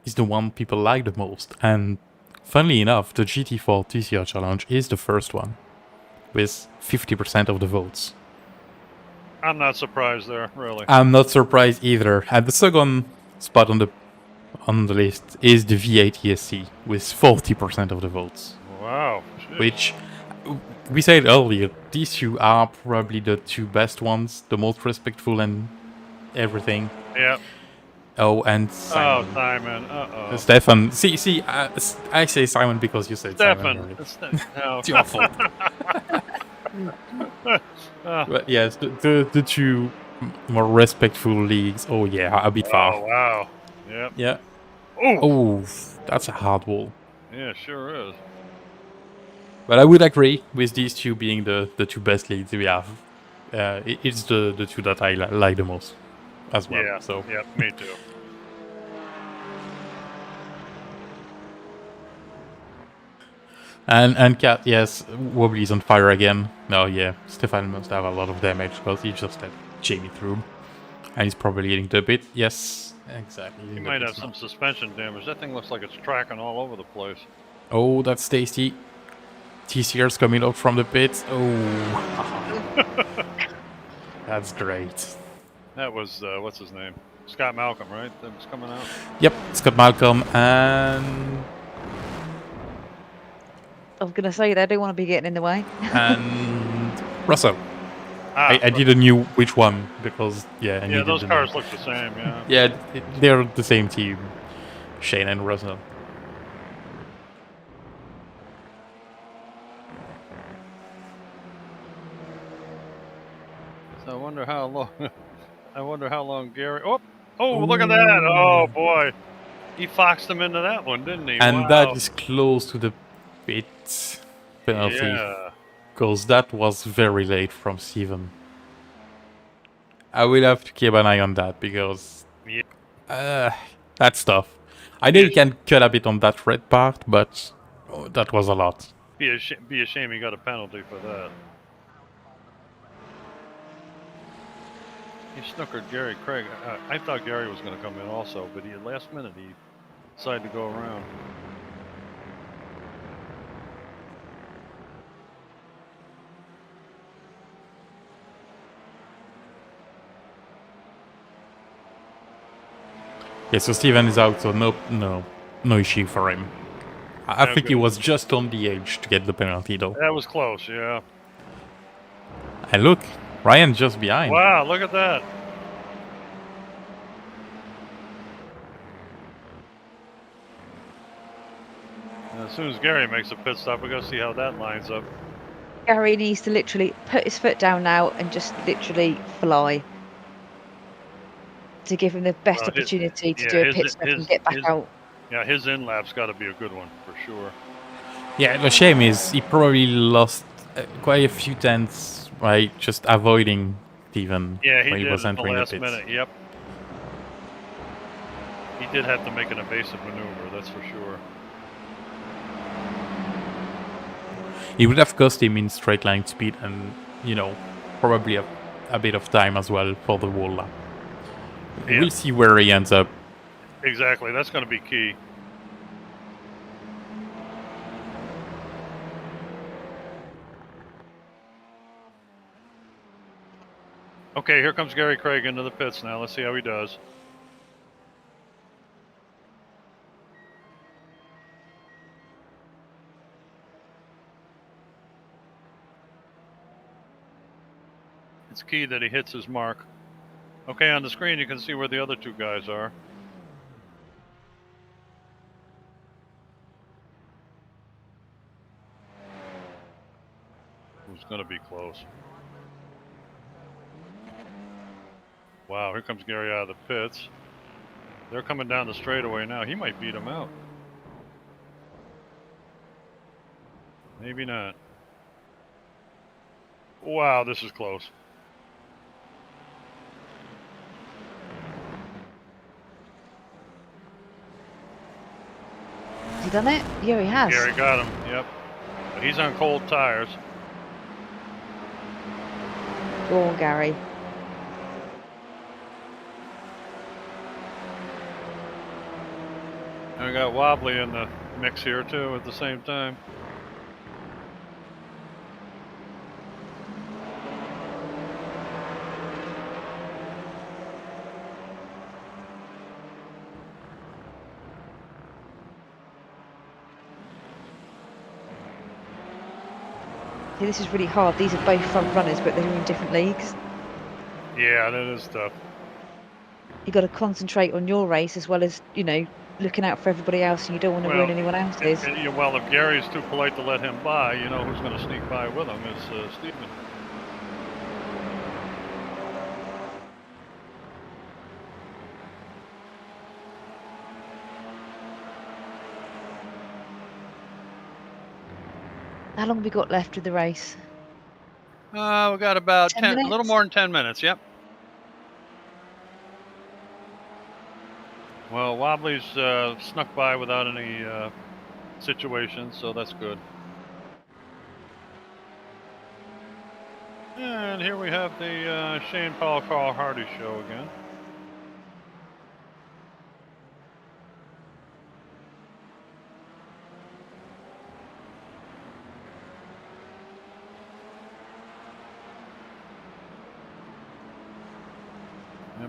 is the one people like the most. And funnily enough, the GT4 TCR challenge is the first one, with 50% of the votes. I'm not surprised there, really. I'm not surprised either. And the second spot on the list is the V8 ESC with 40% of the votes. Wow. Jeez. Which we said earlier, these two are probably the 2 best ones, the most respectful and everything. Yep. Oh, and Simon. Oh, Simon. Uh-oh. Stefan. See, I say Simon because you said Simon. No. It's your fault. But yes, the 2 more respectful leagues. Oh yeah, a bit far. Oh wow. Yep. Yeah. Ooh. Oh, that's a hard wall. Yeah, sure is. But I would agree with these 2 being the 2 best leads we have. It's the 2 that I like the most as well. Yeah. So. Yeah, me too. And Cat, yes, Wobbly's on fire again. No, yeah, Stefan must have a lot of damage because he just had Jamie through. And he's probably hitting the bit. Yes, exactly. He might have some suspension damage. That thing looks like it's tracking all over the place. Oh, that's tasty. TCR's coming out from the pit. Oh. That's great. That was what's his name? Scott Malcolm, right? That was coming out. Yep, Scott Malcolm and I was going to say, they don't want to be getting in the way. Russell. I didn't know which one because I Yeah, needed those the cars name. look the same. Yeah. Yeah, they're the same team, Shane and Russell. So I wonder how long. I wonder how long Gary. Oh, look at that! Oh boy, he foxed him into that one, didn't he? And Wow. that is close to the pit penalty. Yeah. Because that was very late from Steven. I will have to keep an eye on that because Yeah. that's tough. I know you can cut a bit on that red part, but that was a lot. Be a shame he got a penalty for that. He snookered Gary Craig. I thought Gary was going to come in also, but last minute he decided to go around. Yeah, so Steven is out, so no issue for him. I think good. he was just on the edge to get the penalty, though. That was close, yeah. And look, Ryan just behind. Wow, look at that. And as soon as Gary makes a pit stop, we're going to see how that lines up. Gary needs to literally put his foot down now and just literally fly to give him the best opportunity to do a pit stop and get back out. Yeah, his in-lap's got to be a good one, for sure. Yeah, the shame is he probably lost quite a few tenths by just avoiding Steven when he was entering the pits. Minute, yep. He did have to make an evasive maneuver, that's for sure. It would have cost him in straight line speed and, probably a bit of time as well for the whole lap. Yeah. We'll see where he ends up. Exactly, that's going to be key. Okay, here comes Gary Craig into the pits now. Let's see how he does. It's key that he hits his mark. Okay, on the screen you can see where the other two guys are. Who's going to be close? Wow, here comes Gary out of the pits. They're coming down the straightaway now. He might beat him out. Maybe not. Wow, this is close. Has he done it? Yeah, he has. Gary got him, yep. But he's on cold tires. Go on, Gary. And we got Wobbly in the mix here too at the same time. See, this is really hard. These are both front runners, but they're in different leagues. Yeah, that is tough. You've got to concentrate on your race as well as, looking out for everybody else, and you don't want to ruin anyone else's. Well, if Gary's too polite to let him by, who's going to sneak by with him is Steven. How long have we got left of the race? We got about 10 minutes? A little more than 10 minutes, yep. Well, Wobbly's snuck by without any situations, so that's good. And here we have the Shane Paul Carl Hardy show again.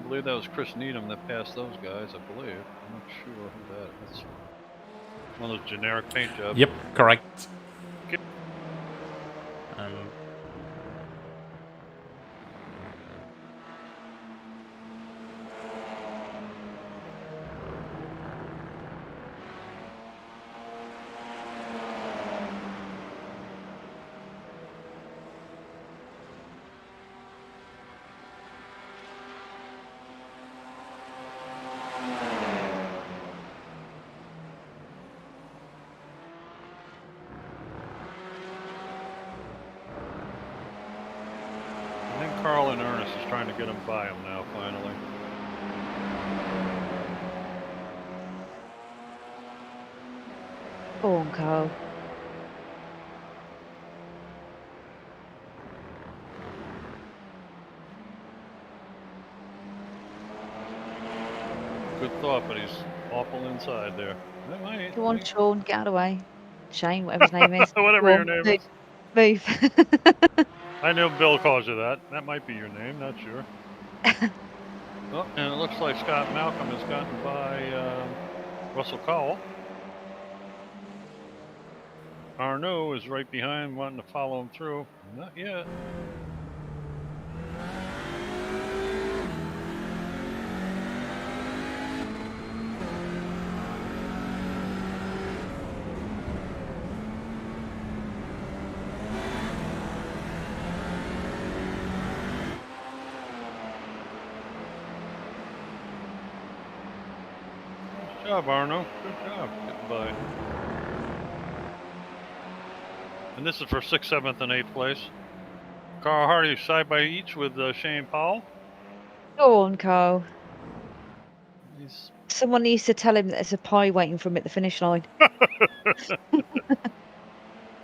believe that was Chris Needham that passed those guys. I believe. I'm not sure who that's one of those generic paint jobs. Yep, correct. Yep. I think Carl and Ernest is trying to get him by him now, finally. Go on, Carl. Good thought, but he's awful inside there. Come on, Sean, get out of the way. Shane, whatever his name is. Whatever your name is. Move. I know Bill calls you that. That might be your name, not sure. Oh, and it looks like Scott Malcolm has gotten by Russell Cowell. Arnaud is right behind, wanting to follow him through. Not yet. Good job, Arno. Good job getting by. And this is for 6th, 7th, and 8th place. Carl Hardy side by each with Shane Powell. Go on, Carl. He's... Someone needs to tell him that there's a pie waiting for him at the finish line.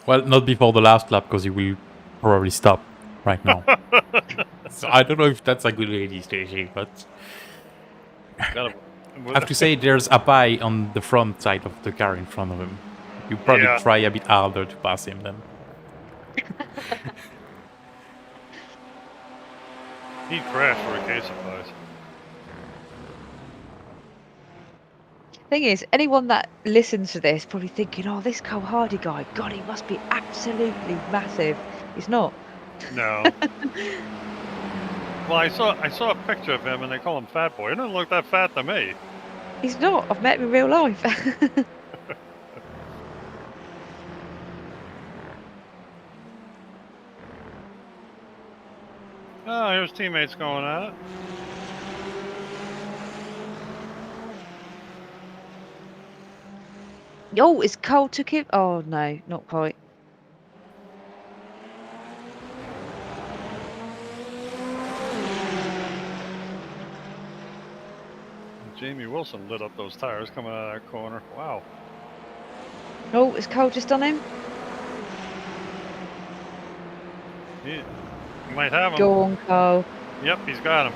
Well, not before the last lap, because he will probably stop right now. So I don't know if that's a good way these days, but I have to say there's a pie on the front side of the car in front of him. You probably try a bit harder to pass him then. He'd crash for a case of pies. Thing is, anyone that listens to this probably thinking, oh, this Cole Hardy guy, God, he must be absolutely massive. He's not. No. Well, I saw a picture of him, and they call him Fat Boy. He doesn't look that fat to me. He's not. I've met him in real life. Oh, here's teammates going at it. Oh, is Cole took him? Oh, no, not quite. Jamie Wilson lit up those tires coming out of that corner. Wow. Oh, is Cole just on him? He might have him. Go on, Cole. Yep, he's got him.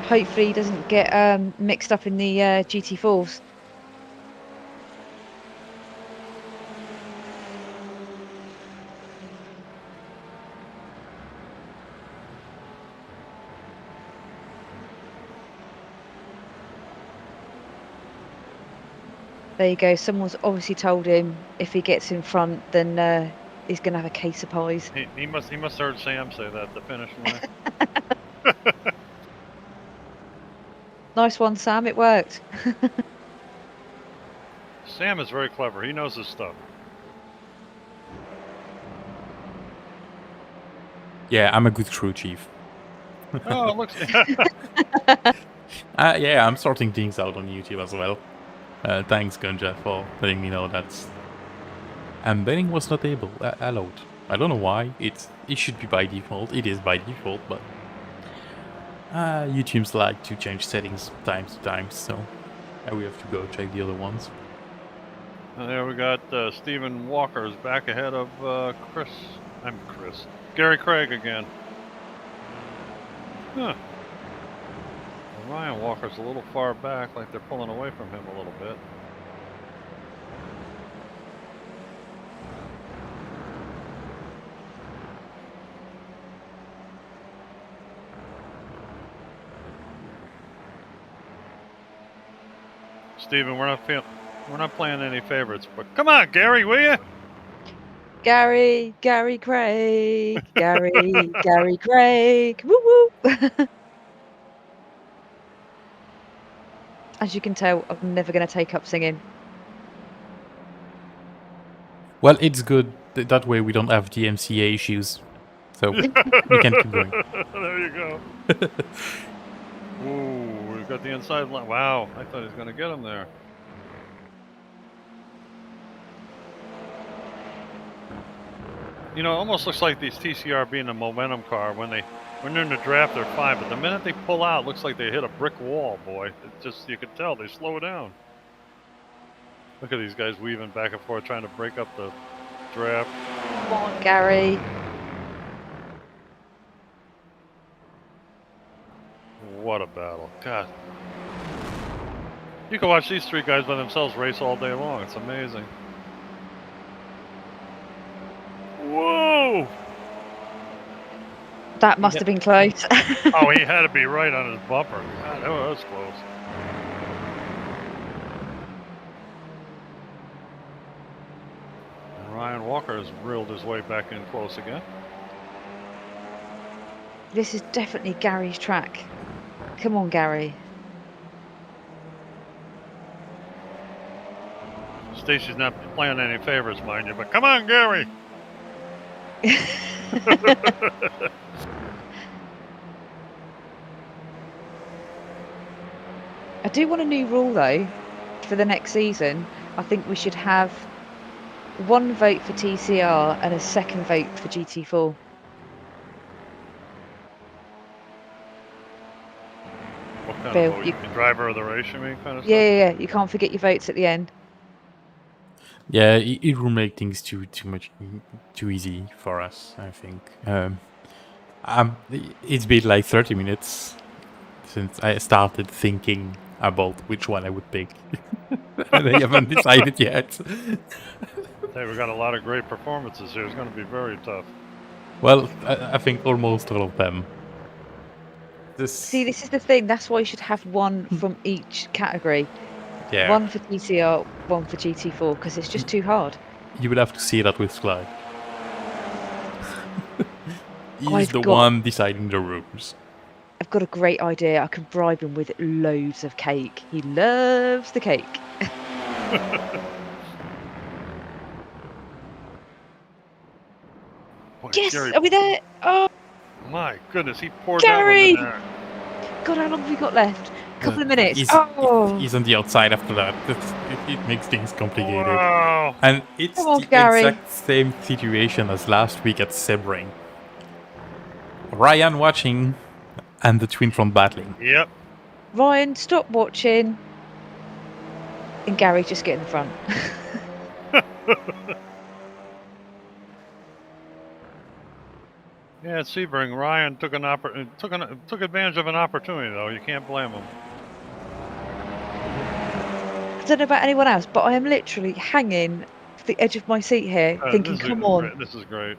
Hopefully he doesn't get mixed up in the GT4s. There you go. Someone's obviously told him if he gets in front, then he's going to have a case of pies. He must have heard Sam say that at the finish line. Nice one, Sam. It worked. Sam is very clever. He knows his stuff. Yeah, I'm a good crew chief. Oh, it looks... Yeah, I'm sorting things out on YouTube as well. Thanks, Gunja, for letting me know that embedding was not allowed. I don't know why. It should be by default. It is by default, but YouTube's like to change settings time to time, so we have to go check the other ones. And there we got Stephen Walker's back ahead of Gary Craig again. Huh. Ryan Walker's a little far back, like they're pulling away from him a little bit. Steven, we're not playing any favorites, but come on, Gary, will you? Gary Craig, Gary Craig. Woo woo. As you can tell, I'm never going to take up singing. Well, it's good. That way we don't have DMCA issues. So we can keep going. There you go. Ooh, we've got the inside line. Wow, I thought he was going to get him there. You know, it almost looks like these TCR being a momentum car. When they're in the draft, they're fine, but the minute they pull out, it looks like they hit a brick wall, boy. It just, you can tell, they slow down. Look at these guys weaving back and forth, trying to break up the draft. Come on, Gary. What a battle. God. You can watch these three guys by themselves race all day long. It's amazing. Whoa! That must have been close. Oh, he had to be right on his bumper. God, that was close. And Ryan Walker has reeled his way back in close again. This is definitely Gary's track. Come on, Gary. Stacy's not playing any favorites, mind you, but come on, Gary! I do want a new rule though for the next season. I think we should have one vote for TCR and a second vote for GT4. What kind Bill, of vote? you- The driver of the race, you mean, kind of Yeah. You can't forget your votes at the end. Yeah, it will make things too easy for us, I think. It's been like 30 minutes since I started thinking about which one I would pick. And I haven't decided yet. Hey, we got a lot of great performances here. It's going to be very tough. Well, I think almost all of them. See, this is the thing. That's why you should have one from each category. Yeah. One for TCR, one for GT4, because it's just too hard. You would have to see that with Clyde. He's I've the got- one deciding the rules. I've got a great idea. I can bribe him with loads of cake. He loves the cake. Boy, Yes, Gary, are we there? Oh, my goodness, he poured Gary! that one in there. God, how long have we got left? A couple of minutes. He's, Oh, he's on the outside after that. It makes things complicated. Wow. And it's Come on, the Gary. exact same situation as last week at Sebring. Ryan watching and the twin front battling. Yep. Ryan, stop watching. And Gary, just get in the front. Yeah, at Sebring, Ryan took took advantage of an opportunity, though. You can't blame him. I don't know about anyone else, but I am literally hanging off the edge of my seat here, thinking, This is come great. on. This is great.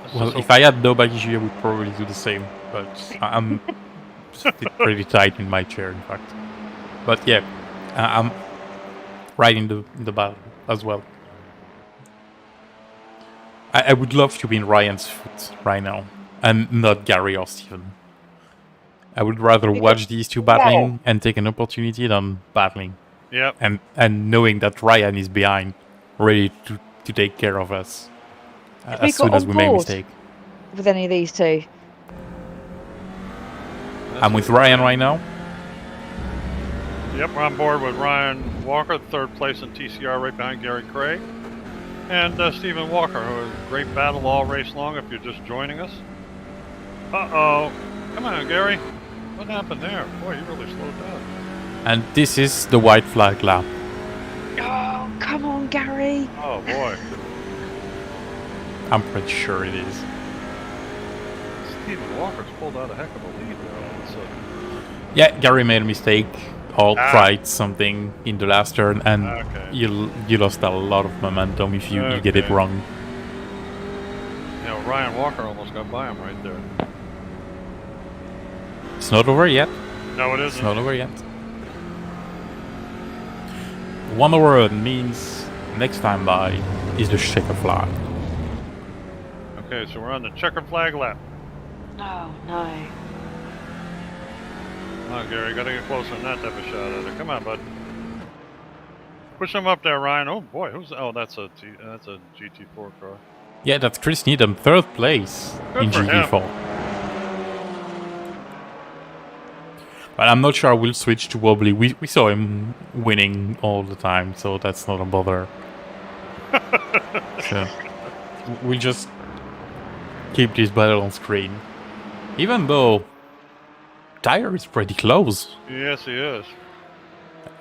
This Well, is if I had no baggage here, I would probably do the same. But I'm pretty tight in my chair, in fact. But yeah, I'm right in the battle as well. I would love to be in Ryan's foot right now, and not Gary or Steven. I would rather watch these two battling and take an opportunity than battling. Yep. And knowing that Ryan is behind, ready to take care of us Have we as soon got as on we make a board mistake. with any of these two? I'm with Ryan right now. Yep, we're on board with Ryan Walker, third place in TCR, right behind Gary Craig. And Stephen Walker, who was a great battle all race long, if you're just joining us. Uh-oh. Come on, Gary. What happened there? Boy, you really slowed down. And this is the white flag lap. Oh, come on, Gary. Oh, boy. I'm pretty sure it is. Stephen Walker's pulled out a heck of a lead there all of a sudden. Yeah, Gary made a mistake or tried something in the last turn, and Okay. you lost a lot of momentum if you get it Okay. wrong. You know, Ryan Walker almost got by him right there. It's not over yet. No, it It's isn't. not over yet. one word means next time by is the checker flag. Okay, so we're on the checkered flag lap. No, no. Come on, Gary, gotta get closer than that type of shot at it. Come on, bud. Push him up there, Ryan. Oh boy, that's a GT4 car. Yeah, that's Chris Needham, 3rd place in for him. GT4. But I'm not sure I will switch to Wobbly. We saw him winning all the time, so that's not a bother. So we'll just keep this battle on screen. Even though Tyler is pretty close. Yes, he is.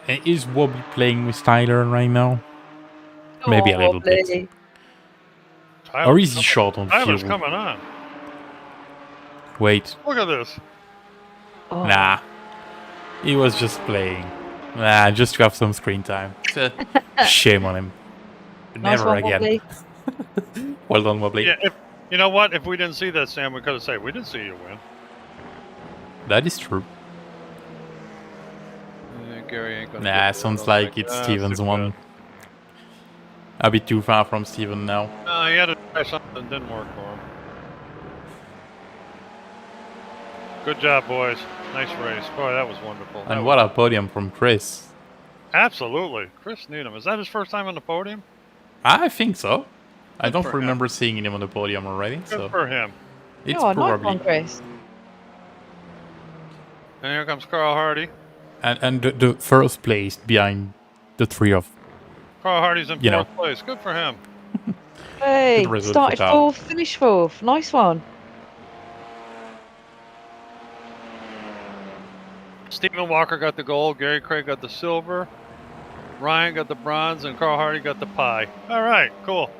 Is Wobbly playing with Tyler right now? Maybe a little bit. Or is he short on Tyler's fuel? coming on. Wait. Look at this. Oh. Nah. He was just playing. Nah, just to have some screen time. Shame on him. Nice Never one, again. Wobbly. Well done, Wobbly. Yeah, you know what? If we didn't see that, Sam, we could have said we didn't see you win. That is true. Gary ain't gonna. Nah, sounds like it's Steven's one. A bit too far from Steven now. No, he had to try something that didn't work for him. Good job, boys. Nice race. Boy, that was wonderful. And what a podium from Chris. Absolutely. Chris Needham. Is that his first time on the podium? I think so. I Good don't for remember seeing him on the podium already. Good So for him. it's Oh, nice probably. one, Chris. And here comes Carl Hardy. And the first place behind the three of. Carl Hardy's in You know. 4th place. Good for him. Hey, Good result started for Carl. 4th, finished 4th. Nice one. Stephen Walker got the gold. Gary Craig got the silver. Ryan got the bronze. And Carl Hardy got the pie. All right, cool.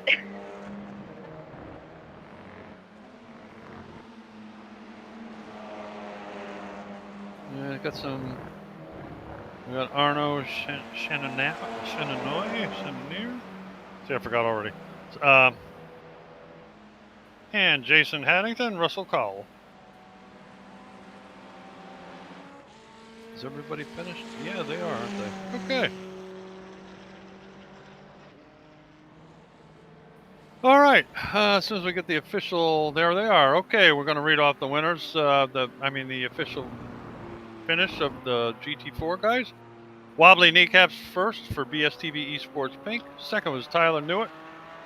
Yeah, got some. We got Arno Shannanoy. See, I forgot already. And Jason Haddington, Russell Cowell. Is everybody finished? Yeah, they are, aren't they? Okay. All right. As soon as we get the official, there they are. Okay, we're going to read off the winners. The official finish of the GT4 guys. Wobbly Kneecaps first for BSTV Esports Pink. Second was Tyler Newitt,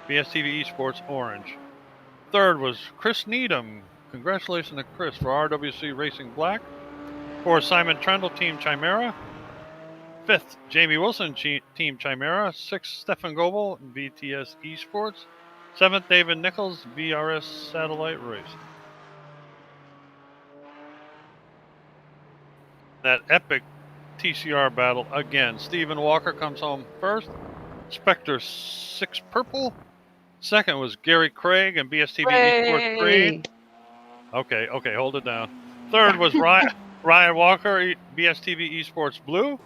BSTV Esports Orange. Third was Chris Needham. Congratulations to Chris for RWC Racing Black. Fourth, Simon Trendle, Team Chimera. Fifth, Jamie Wilson, Team Chimera. Sixth, Stefan Goebel, VTS Esports. Seventh, David Nichols, VRS Satellite Racing. That epic TCR battle again. Stephen Walker comes home first. Spectre 6 Purple. Second was Gary Craig and BSTV Esports Green. Okay, hold it down. Third was Ryan Walker, BSTV Esports Blue.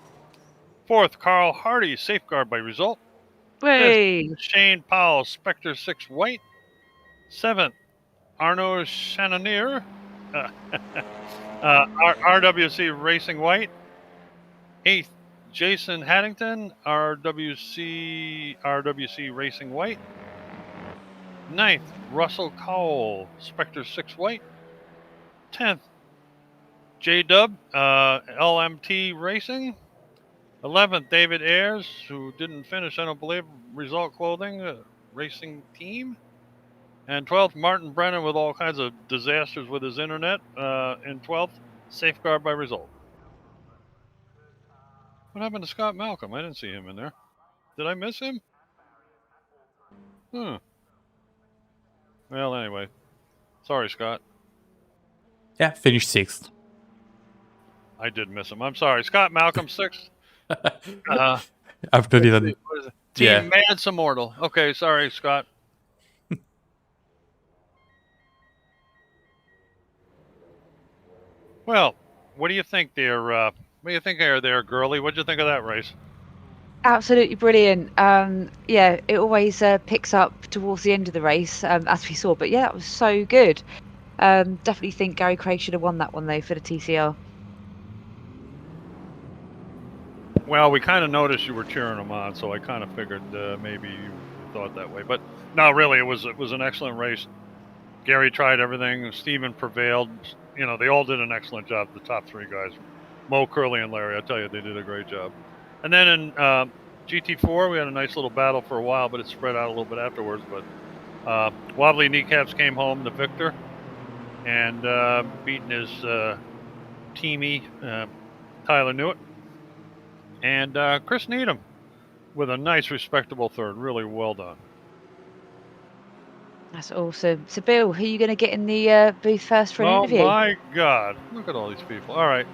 Fourth, Carl Hardy, Safeguard by Result. Hey. Fifth, Shane Powell, Spectre 6 White. Seventh, Arno Shannonier, RWC Racing White. Eighth, Jason Haddington, RWC Racing White. Ninth, Russell Cowell, Spectre 6 White. 10th, J-Dub, LMT Racing. 11th, David Ayers, who didn't finish, I don't believe, Result Clothing Racing Team. And 12th, Martin Brennan with all kinds of disasters with his internet. And 12th, Safeguard by Result. What happened to Scott Malcolm? I didn't see him in there. Did I miss him? Well, anyway. Sorry, Scott. Yeah, finished 6th. I did miss him. I'm sorry. Scott Malcolm, 6th. I've done it. Team Yeah. Mad's Immortal. Okay, sorry, Scott. Well, what do you think there? What do you think there, girly? What'd you think of that race? Absolutely brilliant. Yeah, it always picks up towards the end of the race, as we saw. But yeah, that was so good. Definitely think Gary Craig should have won that one though for the TCR. Well, we kind of noticed you were cheering them on, so I kind of figured maybe you thought that way. But no, really, it was an excellent race. Gary tried everything. Steven prevailed. You know, they all did an excellent job. The top 3 guys, Mo, Curly, and Larry. I tell you, they did a great job. And then in GT4, we had a nice little battle for a while, but it spread out a little bit afterwards. But Wobbly Kneecaps came home the victor, and beating his teamie Tyler Newitt, and Chris Needham with a nice, respectable third. Really well done. That's awesome. So, Bill, who are you going to get in the booth first for an interview? Oh my God! Look at all these people. All right.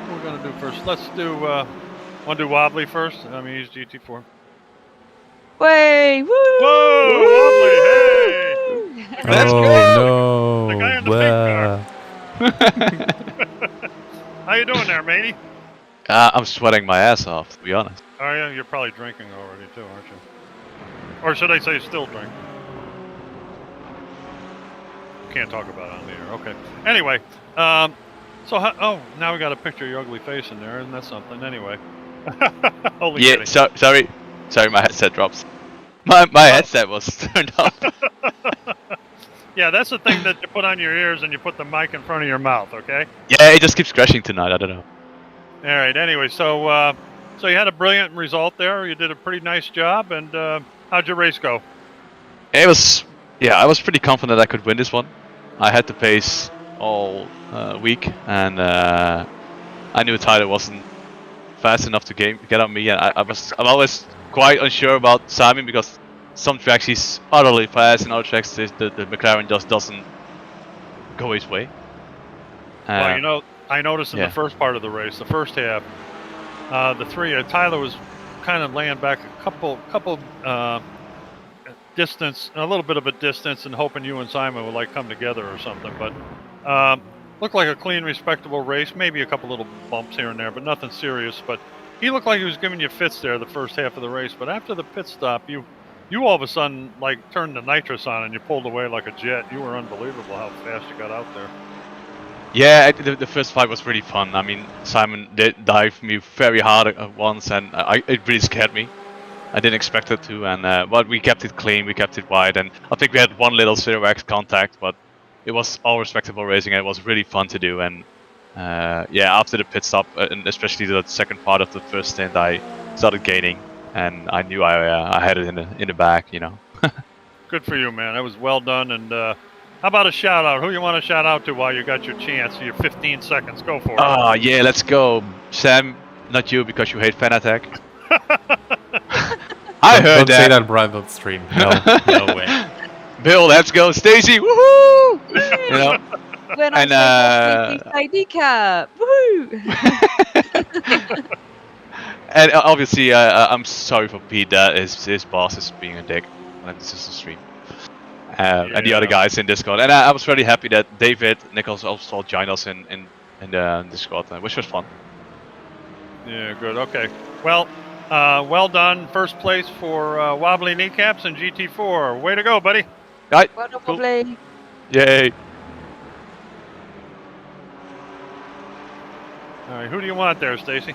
What we're gonna do first? Let's do. Want to do Wobbly first? I mean, he's GT4. Way! Woo! Whoa, Wobbly! Hey! Let's Oh, The guy in no. the pink car. How you doing there, matey? I'm sweating my ass off, to be honest. Oh yeah, you're probably drinking already too, aren't you? Or should I say still drink? Can't talk about it on the air. Okay. Anyway, oh, now we got a picture of your ugly face in there, isn't that something? Anyway. Holy Yeah, kidding. sorry, my headset drops. My headset was turned off. Yeah, that's the thing that you put on your ears and you put the mic in front of your mouth, okay? Yeah, it just keeps crashing tonight. I don't know. All right. Anyway, so you had a brilliant result there. You did a pretty nice job. And how'd your race go? It was, yeah, I was pretty confident I could win this one. I had the pace all week, and I knew Tyler wasn't fast enough to get on me. And I'm always quite unsure about Simon, because some tracks he's utterly fast, and other tracks the McLaren just doesn't go his way. Well, you know, I noticed in yeah. the first part of the race, the first half, the three, Tyler was kind of laying back a couple distance, a little bit of a distance, and hoping you and Simon would like come together or something. But looked like a clean, respectable race. Maybe a couple little bumps here and there, but nothing serious. But he looked like he was giving you fits there the first half of the race. But after the pit stop, you all of a sudden like turned the nitrous on and you pulled away like a jet. You were unbelievable how fast you got out there. Yeah, the first fight was really fun. I mean, Simon did dive me very hard at once, and it really scared me. I didn't expect it to, and but we kept it clean, we kept it wide, and I think we had one little 0x contact, but it was all respectable racing, and it was really fun to do. And yeah, after the pit stop, and especially the second part of the first stint, I started gaining, and I knew I had it in the back, you know. Good for you, man. That was well done. And how about a shout out? Who you want to shout out to while you got your chance? Your 15 seconds. Go for it. Ah, yeah, let's go, Sam. Not you, because you hate Fan Attack. I heard Don't that. say that, Brian, on stream. No, no way. Bill, let's go, Stacy. Woohoo! You know. When I say kneecap, woo! And obviously, I'm sorry for Pete that his boss is being a dick when this is a stream. And the other guys in Discord. And I was really happy that David, Nichols also joined us in the Discord, which was fun. Yeah, good. Okay. Well, well done. First place for Wobbly Kneecaps and GT4. Way to go, buddy. Right. Well done, Cool. Wobbly. Yay. All right. Who do you want there, Stacy?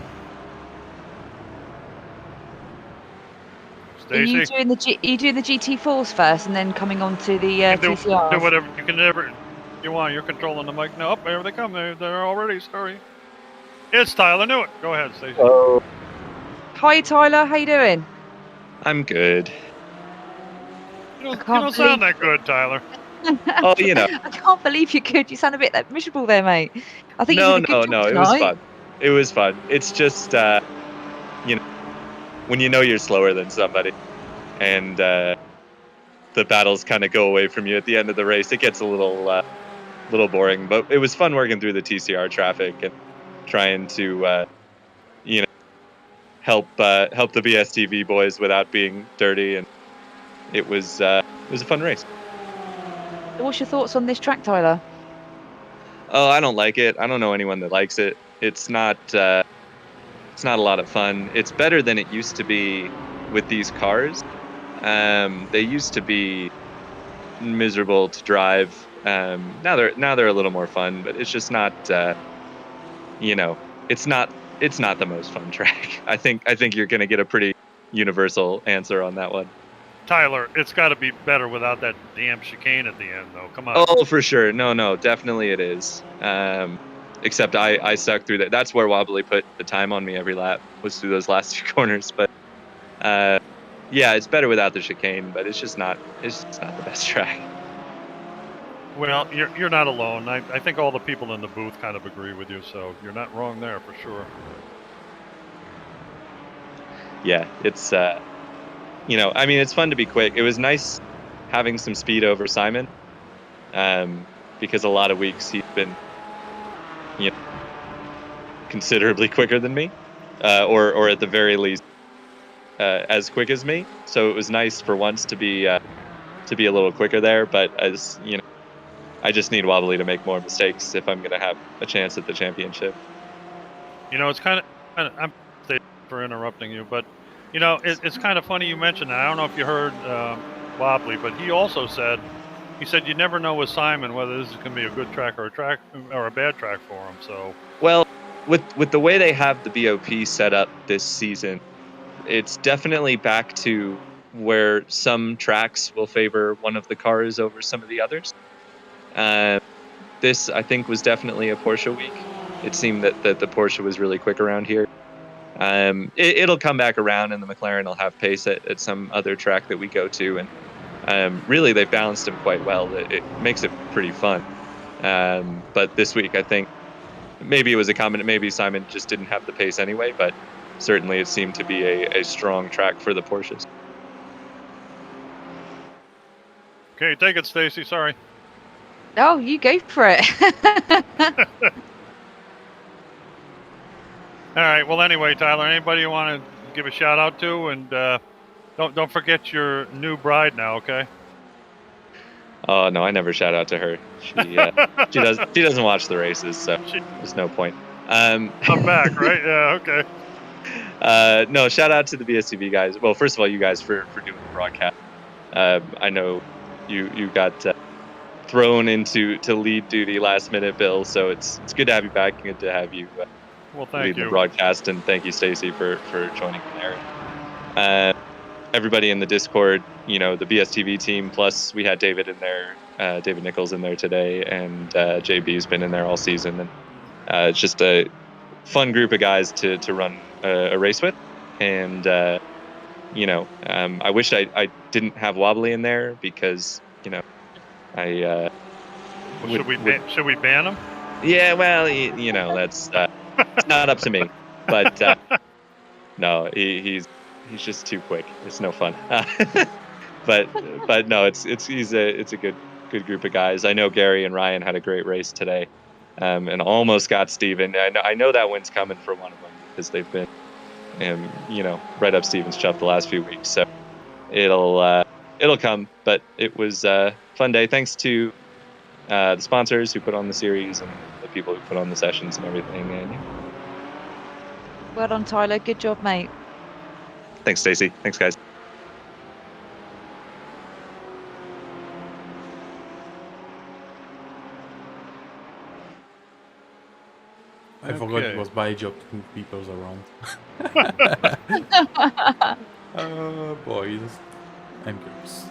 Are you Stacy? doing the GT4s first and then coming on to the Do TCRs? whatever you can ever you want. You're controlling the mic now. Oh, there they come. They're already. Sorry. It's Tyler Newitt. Go ahead, Stacy. Oh, Hi, Tyler. How you doing? I'm good. You can't don't sound believe- that good, Tyler. Oh, you know. I can't believe you're good. You sound a bit miserable there, mate. I think you No, did a good no, job it was tonight. fun. It was fun. It's just, you know, when you know you're slower than somebody, and the battles kind of go away from you at the end of the race, it gets a little boring. But it was fun working through the TCR traffic and trying to, you know, help the BSTV boys without being dirty, and it was a fun race. What's your thoughts on this track, Tyler? Oh, I don't like it. I don't know anyone that likes it. It's not a lot of fun. It's better than it used to be with these cars. They used to be miserable to drive. Now they're a little more fun, but it's just not, you know, it's not the most fun track. I think you're going to get a pretty universal answer on that one. Tyler, it's got to be better without that damn chicane at the end, though. Come on. Oh, for sure. No, definitely it is. Except I stuck through that. That's where Wobbly put the time on me every lap, was through those last 2 corners. But yeah, it's better without the chicane, but it's just not the best track. Well, you're not alone. I think all the people in the booth kind of agree with you, so you're not wrong there for sure. Yeah, it's I mean, it's fun to be quick. It was nice having some speed over Simon, because a lot of weeks he's been, considerably quicker than me, or at the very least, as quick as me. So it was nice for once to be a little quicker there. But as I just need Wobbly to make more mistakes if I'm going to have a chance at the championship. It's kind of I'm sorry for interrupting you, but it's kind of funny you mentioned that. I don't know if you heard Wobbly, but he also said you never know with Simon whether this is going to be a good track or a bad track for him. So well, with the way they have the BOP set up this season, it's definitely back to where some tracks will favor one of the cars over some of the others. This, I think, was definitely a Porsche week. It seemed that the Porsche was really quick around here. It'll come back around, and the McLaren will have pace at some other track that we go to, and really they've balanced them quite well. It makes it pretty fun. But this week, I think maybe it was a comment. Maybe Simon just didn't have the pace anyway, but certainly it seemed to be a strong track for the Porsches. okay, take it, Stacy. Sorry. Oh, you go for it. All right. Well, anyway, Tyler, anybody you want to give a shout out to, and don't forget your new bride now, okay? Oh no, I never shout out to her. She doesn't watch the races, so there's no point. I'm back, right? Yeah. Okay. No, shout out to the BSTV guys. Well, first of all, you guys for doing the broadcast. I know you got thrown into lead duty last minute, Bill. So it's good to have you back. Good to have you lead the broadcast, and thank you, Stacy, for joining me there. Everybody in the Discord, the BSTV team. Plus, we had David in there, David Nichols in there today, and JB's been in there all season. And it's just a fun group of guys to run a race with. And I wish I didn't have Wobbly in there because I should we ban him? Yeah, well, that's it's not up to me, but no, he's just too quick. It's no fun. but no, it's a good group of guys. I know Gary and Ryan had a great race today, and almost got Steven. I know that win's coming for one of them because they've been right up Steven's chuff the last few weeks. So it'll come, but it was a fun day. Thanks to the sponsors who put on the series and the people who put on the sessions and everything. And Well done, Tyler. Good job, mate. thanks, Stacy. Thanks, guys. I forgot it was my job to move people around. Boys and girls,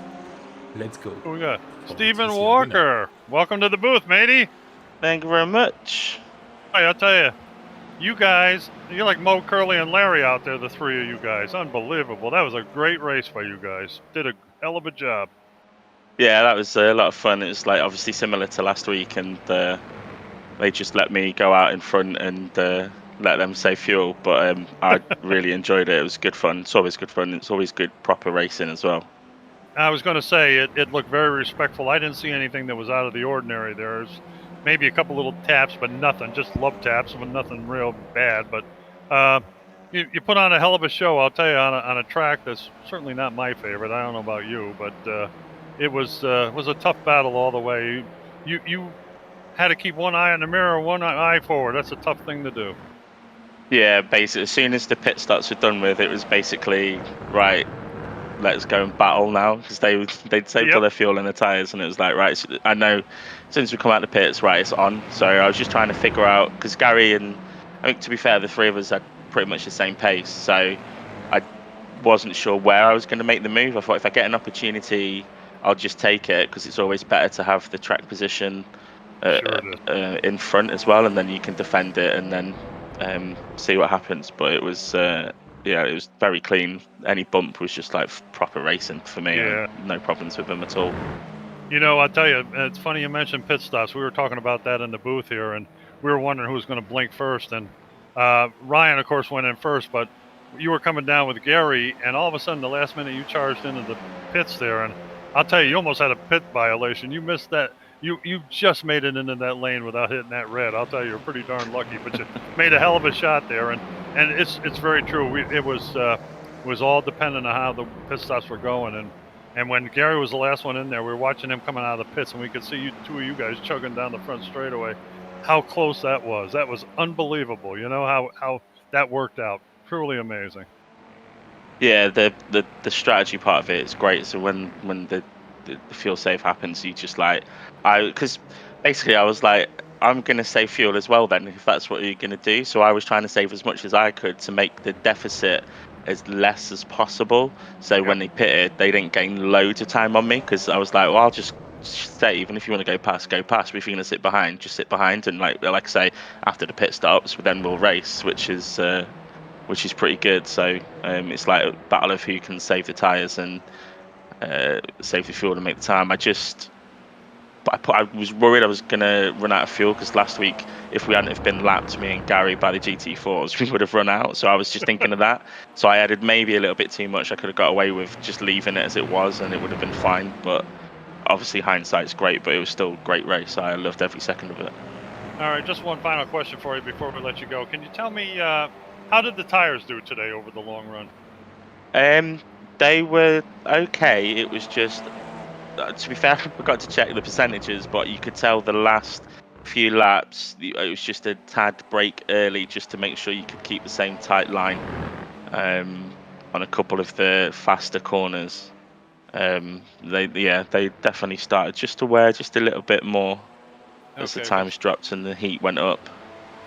let's go. Who we got? Stephen Walker. Welcome to the booth, matey. Thank you very much. Hey, I'll tell you, you guys, you're like Mo, Curly, and Larry out there, the three of you guys. Unbelievable. That was a great race by you guys. Did a hell of a job. Yeah, that was a lot of fun. It was obviously similar to last week, and they just let me go out in front and let them save fuel. But I really enjoyed it. It was good fun. It's always good fun. It's always good proper racing as well. I was going to say, it looked very respectful. I didn't see anything that was out of the ordinary. There's maybe a couple little taps, but nothing. Just love taps, but nothing real bad. But you put on a hell of a show, I'll tell you, on a track that's certainly not my favorite. I don't know about you, but it was a tough battle all the way. You had to keep one eye on the mirror, one eye forward. That's a tough thing to do. Yeah, basically, as soon as the pit stops were done with, it was basically, right, let's go and battle now, because they'd saved all their fuel in the tyres, and it was like, right, I know as soon as we come out the pits, right, it's on. So I was just trying to figure out, because Gary and I think, to be fair, the three of us had pretty much the same pace, so I wasn't sure where I was going to make the move. I thought if I get an opportunity, I'll just take it, because it's always better to have the track position in front as well, and then you can defend it and then see what happens. But it was it was very clean. Any bump was just like proper racing for me. No problems with them at all. You know, I'll tell you, it's funny you mentioned pit stops. We were talking about that in the booth here, and we were wondering who was going to blink first. And Ryan, of course, went in first, but you were coming down with Gary, and all of a sudden, the last minute, you charged into the pits there. And I'll tell you, you almost had a pit violation. You missed that. You just made it into that lane without hitting that red. I'll tell you, you're pretty darn lucky, but you made a hell of a shot there. And it's very true. It was all dependent on how the pit stops were going. And when Gary was the last one in there, we were watching him coming out of the pits, and we could see two of you guys chugging down the front straightaway. How close that was. That was unbelievable. You know how that worked out. Truly amazing. Yeah, the strategy part of it is great. So when the fuel save happens, you just because basically I was like, I'm going to save fuel as well then, if that's what you're going to do. So I was trying to save as much as I could to make the deficit as less as possible. So when they pitted, they didn't gain loads of time on me, because I was like, well, I'll just stay. Even if you want to go past, go past. But if you're going to sit behind, just sit behind. And like I say, after the pit stops, then we'll race, which is pretty good. So it's like a battle of who can save the tyres and save the fuel to make the time. I was worried I was going to run out of fuel, because last week, if we hadn't have been lapped, me and Gary, by the GT4s, we would have run out. So I was just thinking of that. So I added maybe a little bit too much. I could have got away with just leaving it as it was, and it would have been fine. But obviously hindsight's great, but it was still a great race. I loved every second of it. All right, just one final question for you before we let you go. Can you tell me, how did the tires do today over the long run? They were okay. It was just, to be fair, I forgot to check the percentages, but you could tell the last few laps, it was just a tad brake early, just to make sure you could keep the same tight line on a couple of the faster corners. They definitely started just to wear just a little bit more as the times dropped and the heat went up.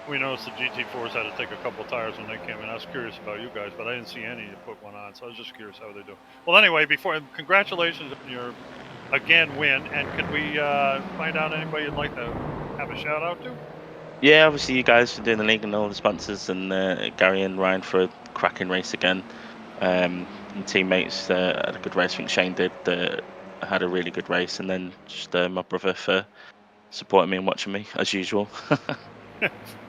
We noticed the GT4s had to take a couple tires when they came in. I was curious about you guys, but I didn't see any to put one on, so I was just curious how they do. Well, anyway, congratulations on your win, and can we find out anybody you'd like to have a shout out to? Yeah, obviously you guys for doing the league and all the sponsors, and Gary and Ryan for a cracking race again. And teammates had a good race. I think Shane had a really good race, and then just my brother for supporting me and watching me as usual.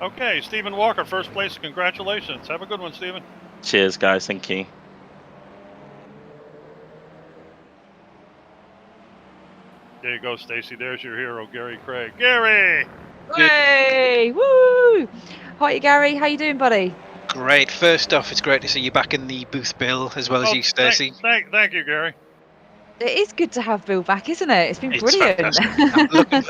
Okay, Stephen Walker, first place. Congratulations. Have a good one, Stephen. Cheers, guys. Thank you. There you go, Stacy. There's your hero, Gary Craig. Gary! Hey! Woo! Hi, Gary. How you doing, buddy? Great. First off, it's great to see you back in the booth, Bill, as well as you, Stacy. Thank you, Gary. It is good to have Bill back, isn't it? It's been brilliant.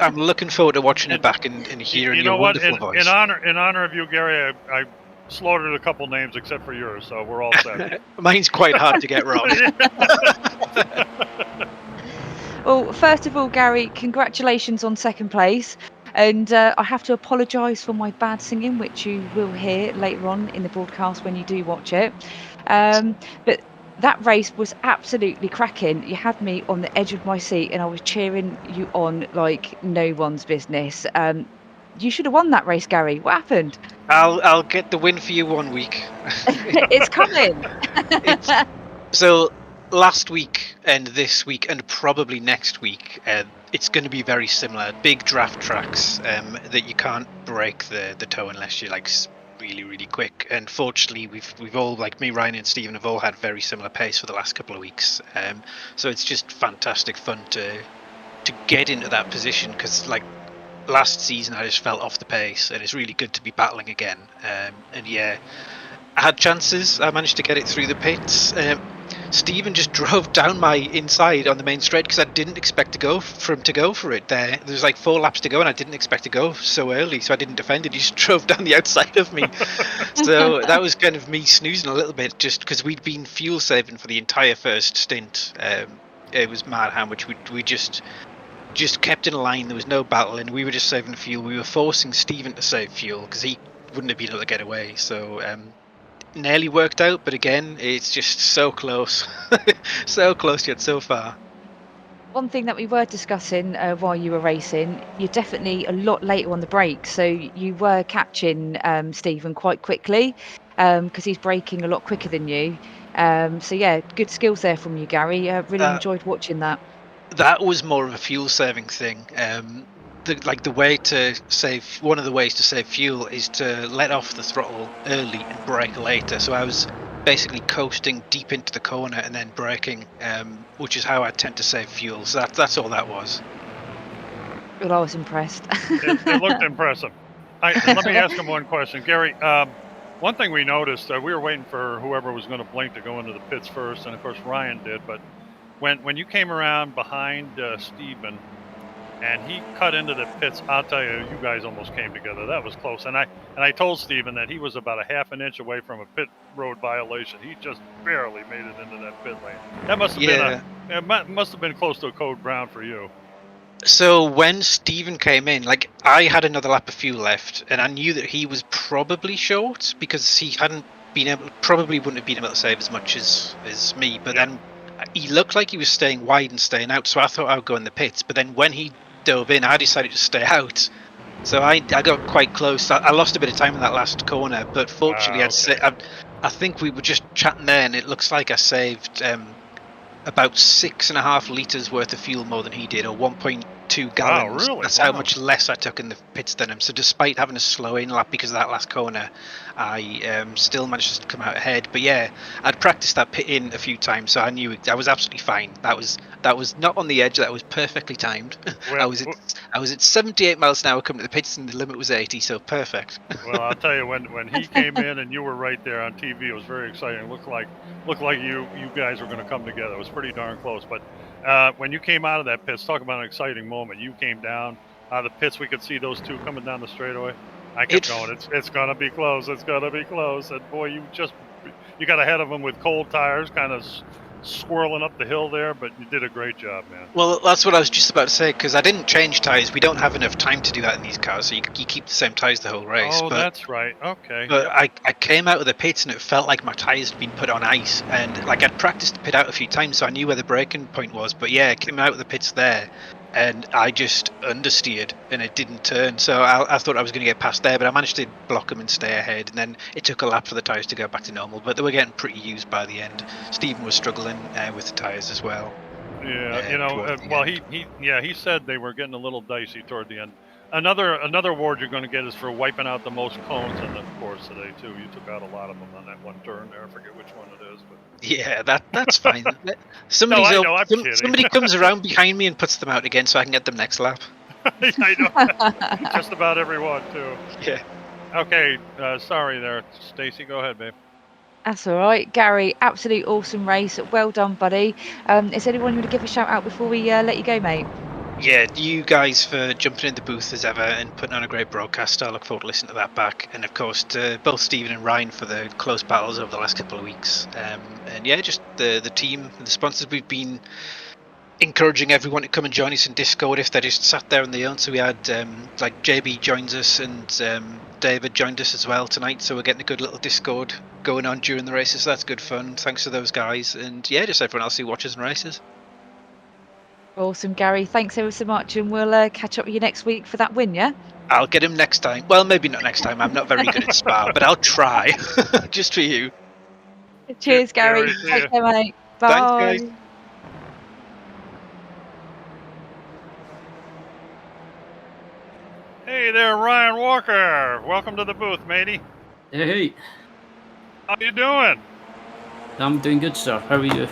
I'm looking forward to watching it back and hearing your wonderful voice. In honor of you, Gary, I slaughtered a couple names except for yours, so we're all set. Mine's quite hard to get wrong. Well, first of all, Gary, congratulations on second place. And I have to apologise for my bad singing, which you will hear later on in the broadcast when you do watch it. But that race was absolutely cracking. You had me on the edge of my seat, and I was cheering you on like no one's business. You should have won that race, Gary. What happened? I'll get the win for you 1 week. It's coming. So last week and this week and probably next week, it's going to be very similar. Big draft tracks that you can't break the toe unless you're like really, really quick. And fortunately, we've all, like me, Ryan and Stephen, have all had very similar pace for the last couple of weeks. So it's just fantastic fun to get into that position, because like last season I just felt off the pace, and it's really good to be battling again. And yeah, I had chances. I managed to get it through the pits. Stephen just drove down my inside on the main straight because I didn't expect to go for it. There's like 4 laps to go, and I didn't expect to go so early, so I didn't defend it. He just drove down the outside of me. So that was kind of me snoozing a little bit, just because we'd been fuel saving for the entire first stint. It was mad how much we just kept in a line. There was no battle, and we were just saving fuel. We were forcing Stephen to save fuel because he wouldn't have been able to get away. So nearly worked out, but again, it's just so close, so close yet so far. One thing that we were discussing while you were racing, you're definitely a lot later on the brake, so you were catching Stephen quite quickly because he's braking a lot quicker than you. So yeah, good skills there from you, Gary. Really enjoyed watching that. That was more of a fuel saving thing. The way to save, one of the ways to save fuel is to let off the throttle early and brake later. So I was basically coasting deep into the corner and then braking, which is how I tend to save fuel. So that's all that was. Well, I was impressed. It looked impressive. Let me ask him one question, Gary. One thing we noticed, we were waiting for whoever was going to blink to go into the pits first, and of course Ryan did. But when you came around behind Stephen and he cut into the pits, I'll tell you, you guys almost came together. That was close. And I told Stephen that he was about a half an inch away from a pit road violation. He just barely made it into that pit lane. That must have must have been close to a code brown for you. So when Stephen came in, like, I had another lap of fuel left, and I knew that he was probably short because he probably wouldn't have been able to save as much as me. But then he looked like he was staying wide and staying out, so I thought I would go in the pits. But then when he dove in, I decided to stay out. So I got quite close. I lost a bit of time in that last corner, but fortunately, I think we were just chatting there, and it looks like I saved about 6.5 litres worth of fuel more than he did, or 1.2 gallons. Wow, really? That's how much less I took in the pits than him. So despite having a slow in lap because of that last corner, I still managed to come out ahead. But yeah, I'd practiced that pit in a few times, so I knew I was absolutely fine. That was not on the edge. That was perfectly timed. Well, I was at 78 miles an hour coming to the pits, and the limit was 80, so perfect. Well, I'll tell you, when he came in and you were right there on TV, it was very exciting. It looked like you guys were going to come together. It was pretty darn close. But when you came out of that pits, talk about an exciting moment. You came down out of the pits. We could see those two coming down the straightaway. I kept going. It's going to be close. It's going to be close. And boy, you got ahead of them with cold tires, kind of swirling up the hill there, but you did a great job, man. Well, that's what I was just about to say, because I didn't change tyres. We don't have enough time to do that in these cars, so you keep the same tyres the whole race. Oh, that's right. Okay. But I came out of the pits and it felt like my tyres had been put on ice, and like I'd practiced the pit out a few times, so I knew where the braking point was. But yeah, I came out of the pits there, and I just understeered and it didn't turn. So I thought I was going to get past there, but I managed to block them and stay ahead. And then it took a lap for the tyres to go back to normal, but they were getting pretty used by the end. Stephen was struggling with the tyres as well. Yeah, he said they were getting a little dicey toward the end. Another award you're going to get is for wiping out the most cones in the course today too. You took out a lot of them on that one turn there. I forget which one it is, but yeah, that's fine. Somebody comes around behind me and puts them out again, so I can get them next lap. I know. Just about everyone too. Yeah. Okay, sorry there, Stacy. Go ahead, babe. That's all right, Gary. Absolute awesome race. Well done, buddy. Is anyone going to give a shout out before we let you go, mate? Yeah, you guys for jumping in the booth as ever and putting on a great broadcast. I look forward to listening to that back. And of course, to both Stephen and Ryan for the close battles over the last couple of weeks. And yeah, just the team and the sponsors. We've been encouraging everyone to come and join us in Discord if they just sat there on their own. So we had like JB joins us and David joined us as well tonight. So we're getting a good little Discord going on during the races. So that's good fun. Thanks to those guys. And yeah, just everyone else who watches and races. Awesome, Gary. Thanks ever so much, and we'll catch up with you next week for that win, yeah? I'll get him next time. Well, maybe not next time. I'm not very good at Spa, but I'll try. Just for you. Cheers, Gary. Take care, mate. Bye. Thanks, guys. Hey there, Ryan Walker. Welcome to the booth, matey. Hey. How you doing? I'm doing good, sir. How are you?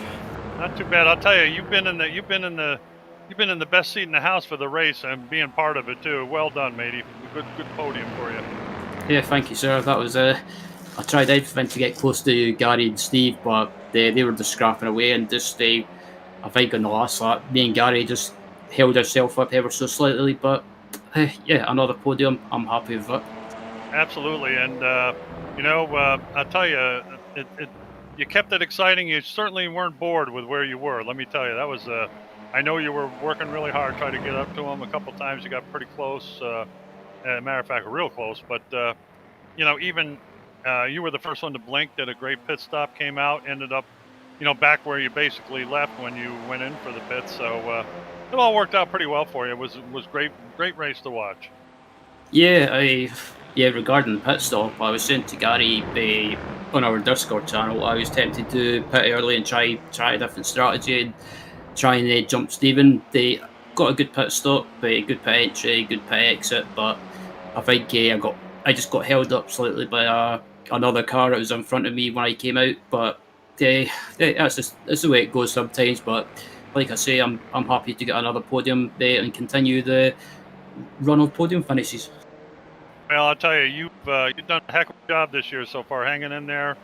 Not too bad. I'll tell you, you've been in the best seat in the house for the race and being part of it too. Well done, matey. Good podium for you. Yeah, thank you, sir. That was I tried everything to get close to Gary and Steve, but they were just scrapping away, and just I think on the last lap, me and Gary just held ourselves up ever so slightly. But yeah, another podium. I'm happy with it. Absolutely, and I'll tell you, you kept it exciting. You certainly weren't bored with where you were. Let me tell you, that was. I know you were working really hard trying to get up to them. A couple times you got pretty close. As a matter of fact, real close. But you know, even you were the first one to blink. Did a great pit stop. Came out. Ended up, you know, back where you basically left when you went in for the pit. So it all worked out pretty well for you. It was great race to watch. Yeah, regarding the pit stop, I was saying to Gary on our Discord channel, I was tempted to pit early and try a different strategy and try and jump Stephen. They got a good pit stop, good pit entry, good pit exit, but I think I just got held up slightly by another car that was in front of me when I came out. But that's the way it goes sometimes. But like I say, I'm happy to get another podium and continue the run of podium finishes. Well, I'll tell you, you've done a heck of a job this year so far, hanging in there,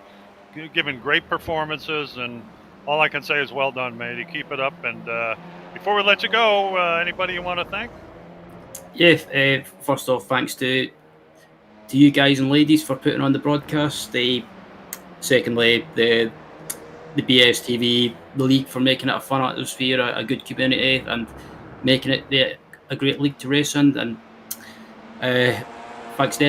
giving great performances, and all I can say is well done, mate. You keep it up. And before we let you go, anybody you want to thank? Yeah, first off, thanks to you guys and ladies for putting on the broadcast. Secondly, the BSTV, the league, for making it a fun atmosphere, a good community, and making it a great league to race in. And thanks to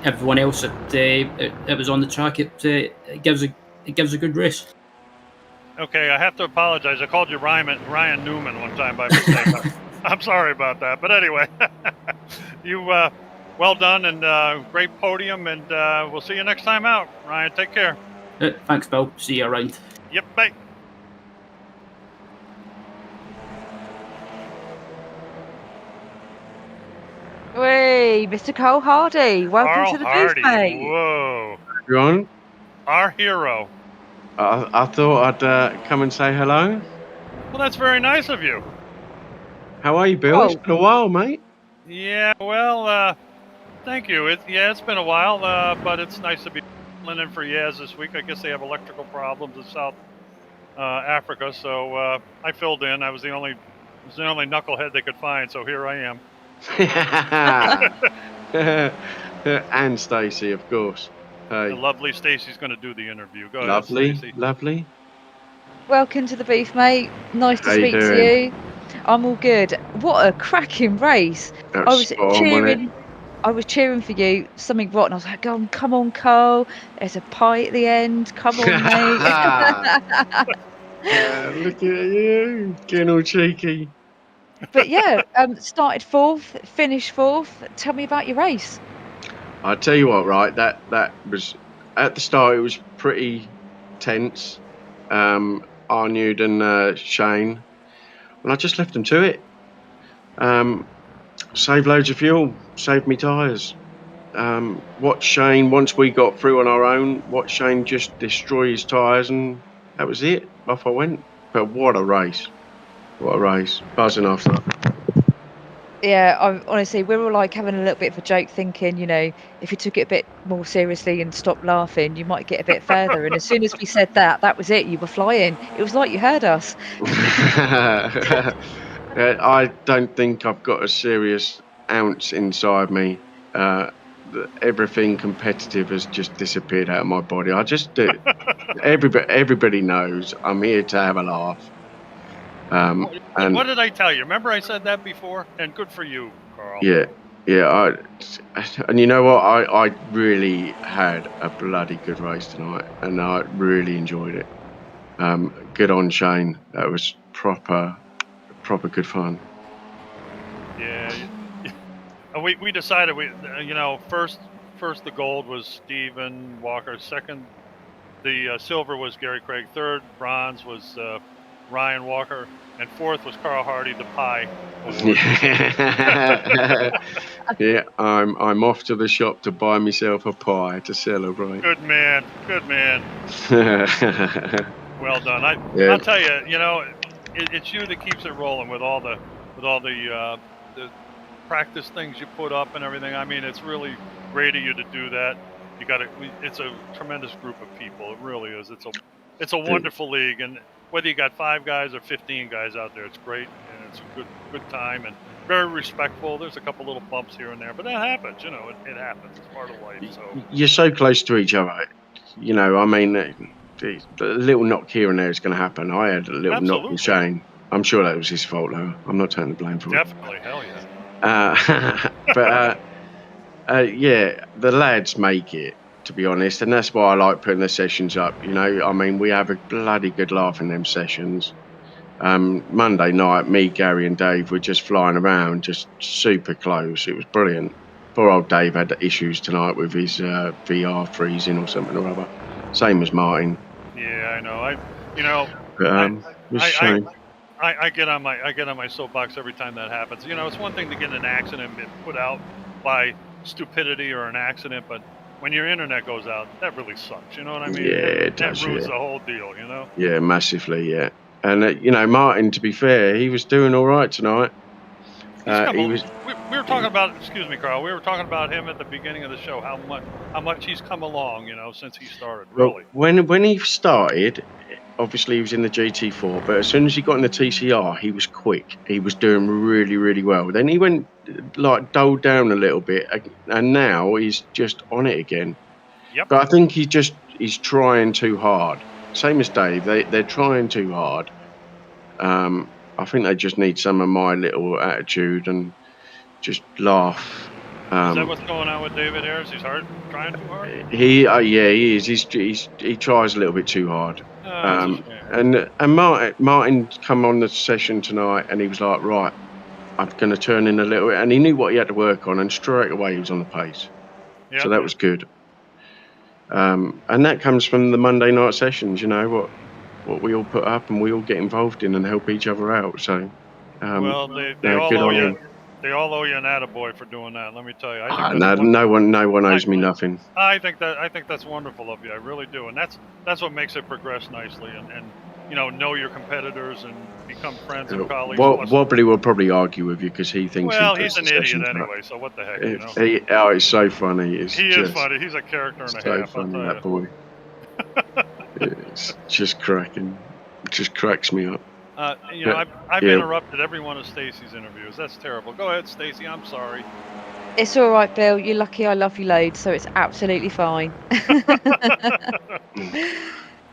everyone else that was on the track. It gives a good race. Okay, I have to apologize. I called you Ryan Newman one time by mistake. I'm sorry about that. But anyway, you well done, and great podium, and we'll see you next time out. Ryan, take care. Thanks, Bill. See you around. Yep, bye. Hey, Mr. Cole Hardy, welcome Carl to the Hardy. booth, mate. Whoa. Everyone, Our hero. I thought I'd come and say hello. Well, that's very nice of you. How are you, Bill? It's been a while, mate. Yeah, well, thank you. It's been a while, but it's nice to be filling in for Yaz this week. I guess they have electrical problems in South Africa, so I filled in. I was the only knucklehead they could find, so here I am. And Stacey, of course. The lovely Stacey's going to do the interview. Go ahead, Lovely, Stacey. lovely. Welcome to the booth, mate. Nice to How you speak to doing? you. I'm all good. What a cracking race! That I was was spot on, wasn't cheering. I was cheering for you. Something rotten. I was like, come on, Cole. There's a pie at the end. Come on, mate. Look at you, getting all cheeky. But yeah, started fourth, finished fourth. Tell me about your race. I tell you what, right? That was at the start. It was pretty tense. Arnud and Shane, and I just left them to it. Saved loads of fuel, saved me tyres. Watch Shane, once we got through on our own, watch Shane just destroy his tyres, and that was it. Off I went. But what a race. What a race. Buzzing after that. Yeah, honestly, we were like having a little bit of a joke, thinking, you know, if you took it a bit more seriously and stopped laughing, you might get a bit further. And as soon as we said that was it. You were flying. It was like you heard us. I don't think I've got a serious ounce inside me. Everything competitive has just disappeared out of my body. I just do. Everybody knows I'm here to have a laugh. And what did I tell you? Remember I said that before? And good for you, Carl. Yeah. And you know what? I really had a bloody good race tonight, and I really enjoyed it. Good on Shane. That was proper good fun. Yeah. We decided first the gold was Stephen Walker. Second, the silver was Gary Craig. Third, bronze was Ryan Walker, and fourth was Carl Hardy, the pie award. Yeah, I'm off to the shop to buy myself a pie to celebrate. Good man. Well done. I'll tell you, it's you that keeps it rolling with all the practice things you put up and everything. I mean, it's really great of you to do that. It's a tremendous group of people. It really is. It's a wonderful league, and whether you got 5 guys or 15 guys out there, it's great, and it's a good time, and very respectful. There's a couple little bumps here and there, but that happens. It happens. It's part of life. So you're so close to each other. I mean, a little knock here and there is going to happen. I had a little knock with Shane. I'm sure that was his fault, though. I'm not taking the blame for it. Definitely, hell yeah. Yeah, the lads make it, to be honest, and that's why I like putting the sessions up. You know, I mean, we have a bloody good laugh in them sessions. Monday night, me, Gary, and Dave were just flying around, just super close. It was brilliant. Poor old Dave had issues tonight with his VR freezing or something or other. Same as Martin. Yeah, I know. But, it was a shame. I get on my soapbox every time that happens. You know, it's one thing to get in an accident and be put out by stupidity or an accident, but when your internet goes out, that really sucks. You know what I mean? Yeah, it that does, ruins yeah. the whole deal. You know? Yeah, massively, yeah. And you know, Martin, to be fair, he was doing all right tonight. We were talking about, excuse me, Carl. We were talking about him at the beginning of the show. How much he's come along, you know, since he started. Really. Well, when he started, obviously he was in the GT4, but as soon as he got in the TCR, he was quick. He was doing really, really well. Then he went like dulled down a little bit, and now he's just on it again. Yep. But I think he's trying too hard. Same as Dave, they're trying too hard. I think they just need some of my little attitude and just laugh. Is that what's going on with David Harris? He's trying too hard? Yeah, he is. He tries a little bit too hard. And Martin come on the session tonight, and he was like, right, I'm going to turn in a little bit, and he knew what he had to work on, and straight away he was on the pace. Yep. So that was good. And that comes from the Monday night sessions, you know, what we all put up and we all get involved in and help each other out. So, well, they all owe you. They all owe you an attaboy for doing that. Let me tell you. No one owes me nothing. I think that's wonderful of you. I really do, and that's what makes it progress nicely. And you know your competitors and become friends and colleagues. Wobbly will probably argue with you because he thinks. Well, he's an idiot anyway. So what the heck, you Oh, know? it's so funny. He is funny. He's a character and a half. So funny, that boy. It's just cracking. It just cracks me up. You know, I've interrupted every one of Stacey's interviews. That's terrible. Go ahead, Stacey. I'm sorry. It's all right, Bill. You're lucky I love you loads, so it's absolutely fine.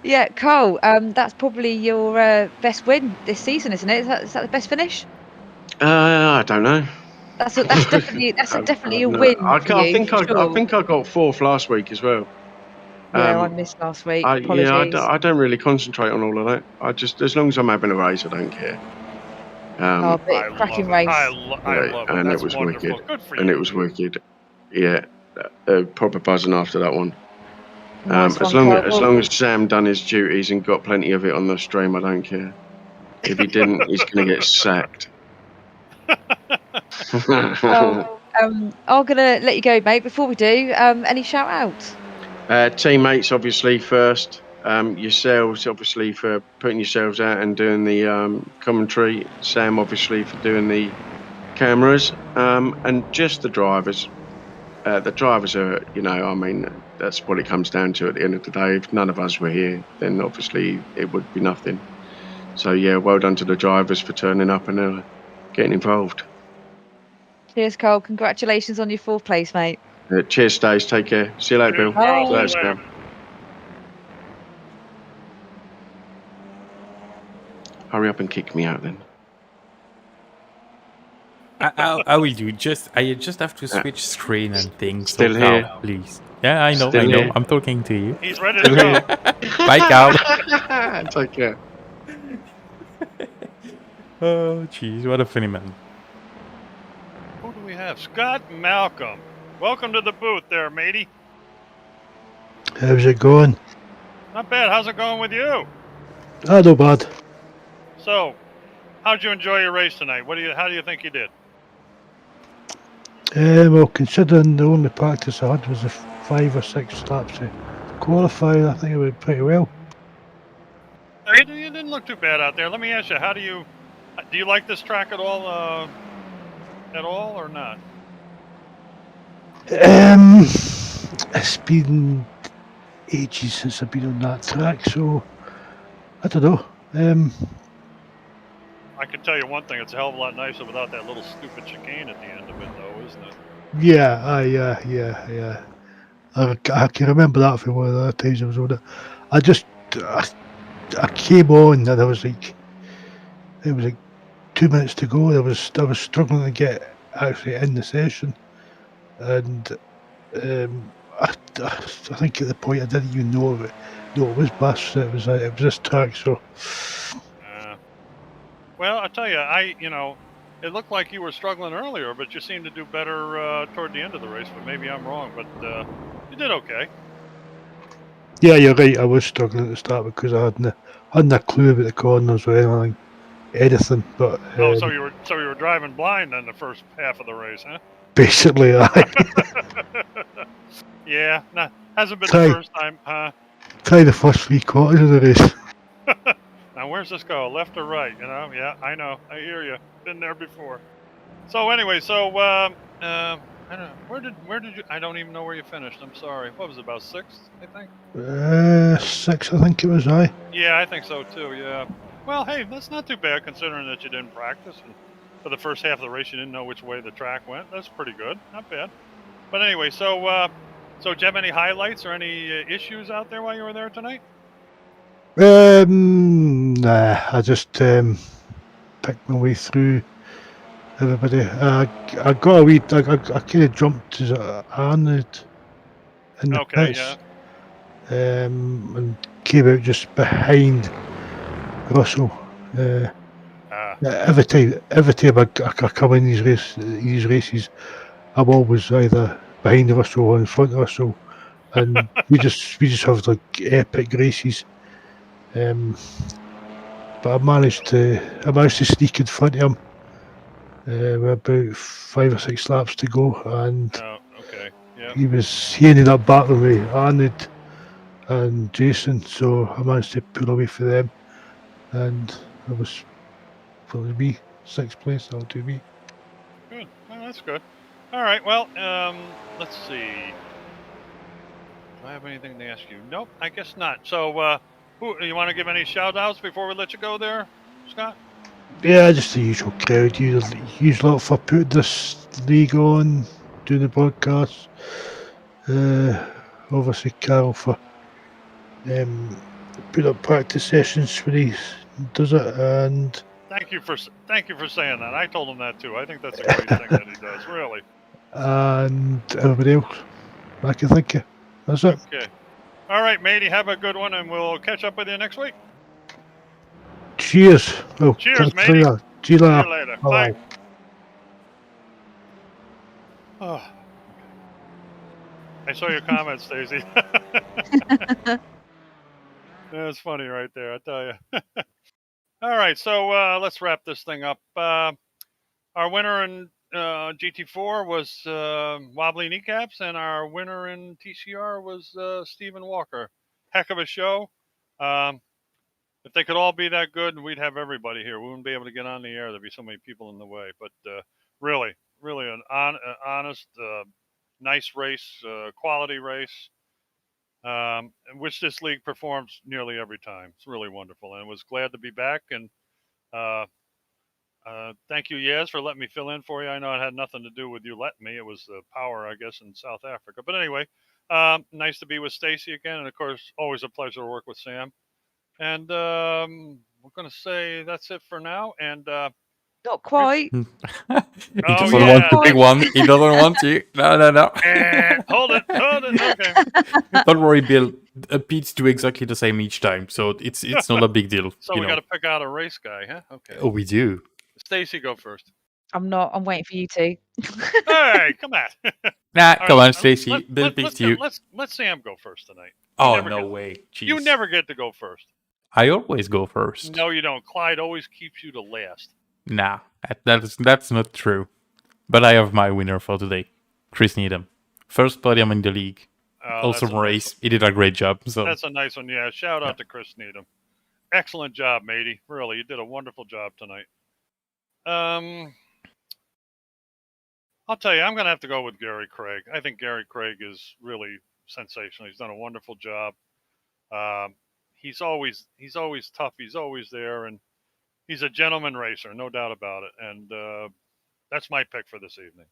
Yeah, Carl, that's probably your best win this season, isn't it? Is that the best finish? I don't know. That's definitely a win. I think I got fourth last week as well. Yeah, I missed last week. I don't really concentrate on all of that. I just, as long as I'm having a race, I don't care. Cracking race. I love it. And That's it was wonderful. wicked. Good for and you. it was wicked. Yeah, proper buzzing after that one. Nice as one, long as Sam done his duties and got plenty of it on the stream, I don't care. If he didn't, he's going to get sacked. I'm gonna let you go, mate. Before we do, any shout outs? Teammates, obviously, first. Yourselves, obviously, for putting yourselves out and doing the commentary. Sam, obviously, for doing the cameras. And just the drivers. The drivers are, you know, I mean, that's what it comes down to at the end of the day. If none of us were here, then obviously it would be nothing. So, yeah, well done to the drivers for turning up and getting involved. Cheers, Carl. Congratulations on your fourth place, mate. Cheers, Stace. Take care. See you later, Bill. Bye. Sam. Hurry up and kick me out then. I will do. I just have to switch screen and things. Still so here. Carl, please. Yeah, I know. Still here. I'm talking to you. He's ready to go. Bye, Carl. Take care. Oh, jeez, what a funny man. Who do we have? Scott Malcolm. Welcome to the booth there, matey. How's it going? Not bad. How's it going with you? Ah, not bad. So, how'd you enjoy your race tonight? How do you think you did? Well, considering the only practice I had was the 5 or 6 laps to qualify, I think it went pretty well. You didn't look too bad out there. Let me ask you, do you like this track at all or not? It's been ages since I've been on that track, so I don't know. I can tell you one thing, it's a hell of a lot nicer without that little stupid chicane at the end of it, though, isn't it? Yeah. I can remember that from one of the other times I was on it. I came on and it was like 2 minutes to go. I was struggling to get actually in the session, and I think at the point I didn't even know it was bus. It was this track. So well, I tell you, it looked like you were struggling earlier, but you seemed to do better toward the end of the race. But maybe I'm wrong. But you did okay. yeah, you're right. I was struggling at the start because I hadn't a clue about the corners or anything. But so you were driving blind in the first half of the race, huh? basically, Yeah, hasn't been the first time, huh? Try the first 3 quarters of the race. Now, where's this go? Left or right? Yeah, I know. I hear you. Been there before. So anyway, I don't know. Where did you? I don't even know where you finished. I'm sorry. What was it, about 6th? I think. 6, I think it was. Aye. Yeah, I think so too. Yeah. Well, hey, that's not too bad considering that you didn't practice and for the first half of the race you didn't know which way the track went. That's pretty good. Not bad. But anyway, so do you have any highlights or any issues out there while you were there tonight? Nah, I just picked my way through everybody. I got a wee. I kind of jumped as Arnold in the pits, Yeah. and came out just behind Russell. Every time I come in these races, I'm always either behind Russell or in front of Russell, and we just have like epic races. But I managed to sneak in front of him with about 5 or 6 laps to go, and he ended up battling with Arnold and Jason, so I managed to pull away from them, and it was me 6th place. That'll do me. Good. Well, that's good. All right. Well, let's see. Do I have anything to ask you? Nope, I guess not. So, you want to give any shout-outs before we let you go there, Scott? Yeah, just the usual crowd. Huge lot for putting this league on, doing the broadcasts. Obviously, Carol for putting up practice sessions when he does it, and thank you for saying that. I told him that too. I think that's a great thing that he does, really. And everybody else I can think of. That's it. Okay. All right, matey. Have a good one, and we'll catch up with you next week. Cheers. Oh, cheers, matey. See you later. Later. Bye. Bye. Oh. I saw your comment, Stacey. That's funny right there, I tell you. All right, so let's wrap this thing up. Our winner in GT4 was Wobbly Kneecaps, and our winner in TCR was Stephen Walker. Heck of a show. If they could all be that good, we'd have everybody here. We wouldn't be able to get on the air. There'd be so many people in the way. But really an honest, nice race, quality race, in which this league performs nearly every time. It's really wonderful, and I was glad to be back. And thank you, Yaz, for letting me fill in for you. I know it had nothing to do with you letting me. It was the power, I guess, in South Africa. But anyway, nice to be with Stacey again, and of course, always a pleasure to work with Sam. And we're going to say that's it for now. And not quite. He doesn't want the big one. He doesn't want you. No. Hold it. Okay. Don't worry, Bill. Pete's do exactly the same each time, so it's not a big deal. So we got to pick out a race guy, huh? Okay. Oh, we do. Stacey, go first. I'm not. I'm waiting for you to. Hey, come on. Nah, come on, Stacey. Bill picked you. Let Sam go first tonight. Oh, no way. Jeez. You never get to go first. I always go first. No, you don't. Clyde always keeps you to last. Nah, that's not true. But I have my winner for today, Chris Needham. First podium in the league. Awesome race. He did a great job. So that's a nice one. Yeah, shout out to Chris Needham. Excellent job, matey. Really, you did a wonderful job tonight. I'll tell you, I'm going to have to go with Gary Craig. I think Gary Craig is really sensational. He's done a wonderful job. He's always tough. He's always there, and he's a gentleman racer, no doubt about it. And that's my pick for this evening.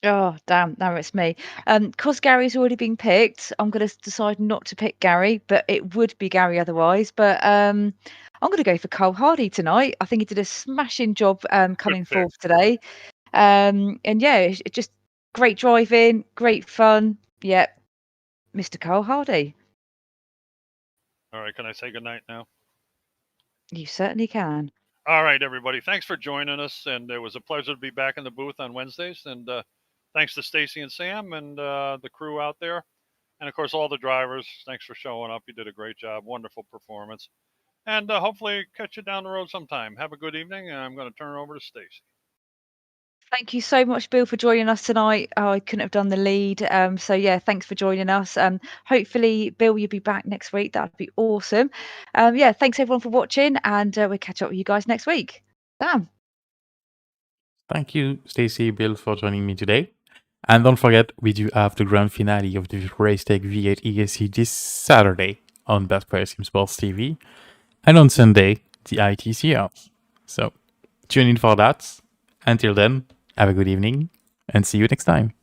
Oh, damn. Now it's me. Because Gary's already been picked, I'm going to decide not to pick Gary, but it would be Gary otherwise. But I'm going to go for Cole Hardy tonight. I think he did a smashing job coming forth today. And yeah, it just great driving, great fun. Yep, Mr. Cole Hardy. All right, can I say goodnight now? You certainly can. All right, everybody. Thanks for joining us, and it was a pleasure to be back in the booth on Wednesdays. And thanks to Stacy and Sam and the crew out there, and of course all the drivers. Thanks for showing up. You did a great job. Wonderful performance, and hopefully catch you down the road sometime. Have a good evening, and I'm going to turn it over to Stacy. Thank you so much, Bill, for joining us tonight. Oh, I couldn't have done the lead. So yeah, thanks for joining us. Hopefully, Bill, you'll be back next week. That'd be awesome. Yeah, thanks everyone for watching, and we'll catch up with you guys next week. Damn. Thank you, Stacey, Bill, for joining me today. And don't forget, we do have the grand finale of the Racetech V8 ESC this Saturday on Backfire Simsport TV, and on Sunday, the ITCR. So tune in for that. Until then, have a good evening, and see you next time.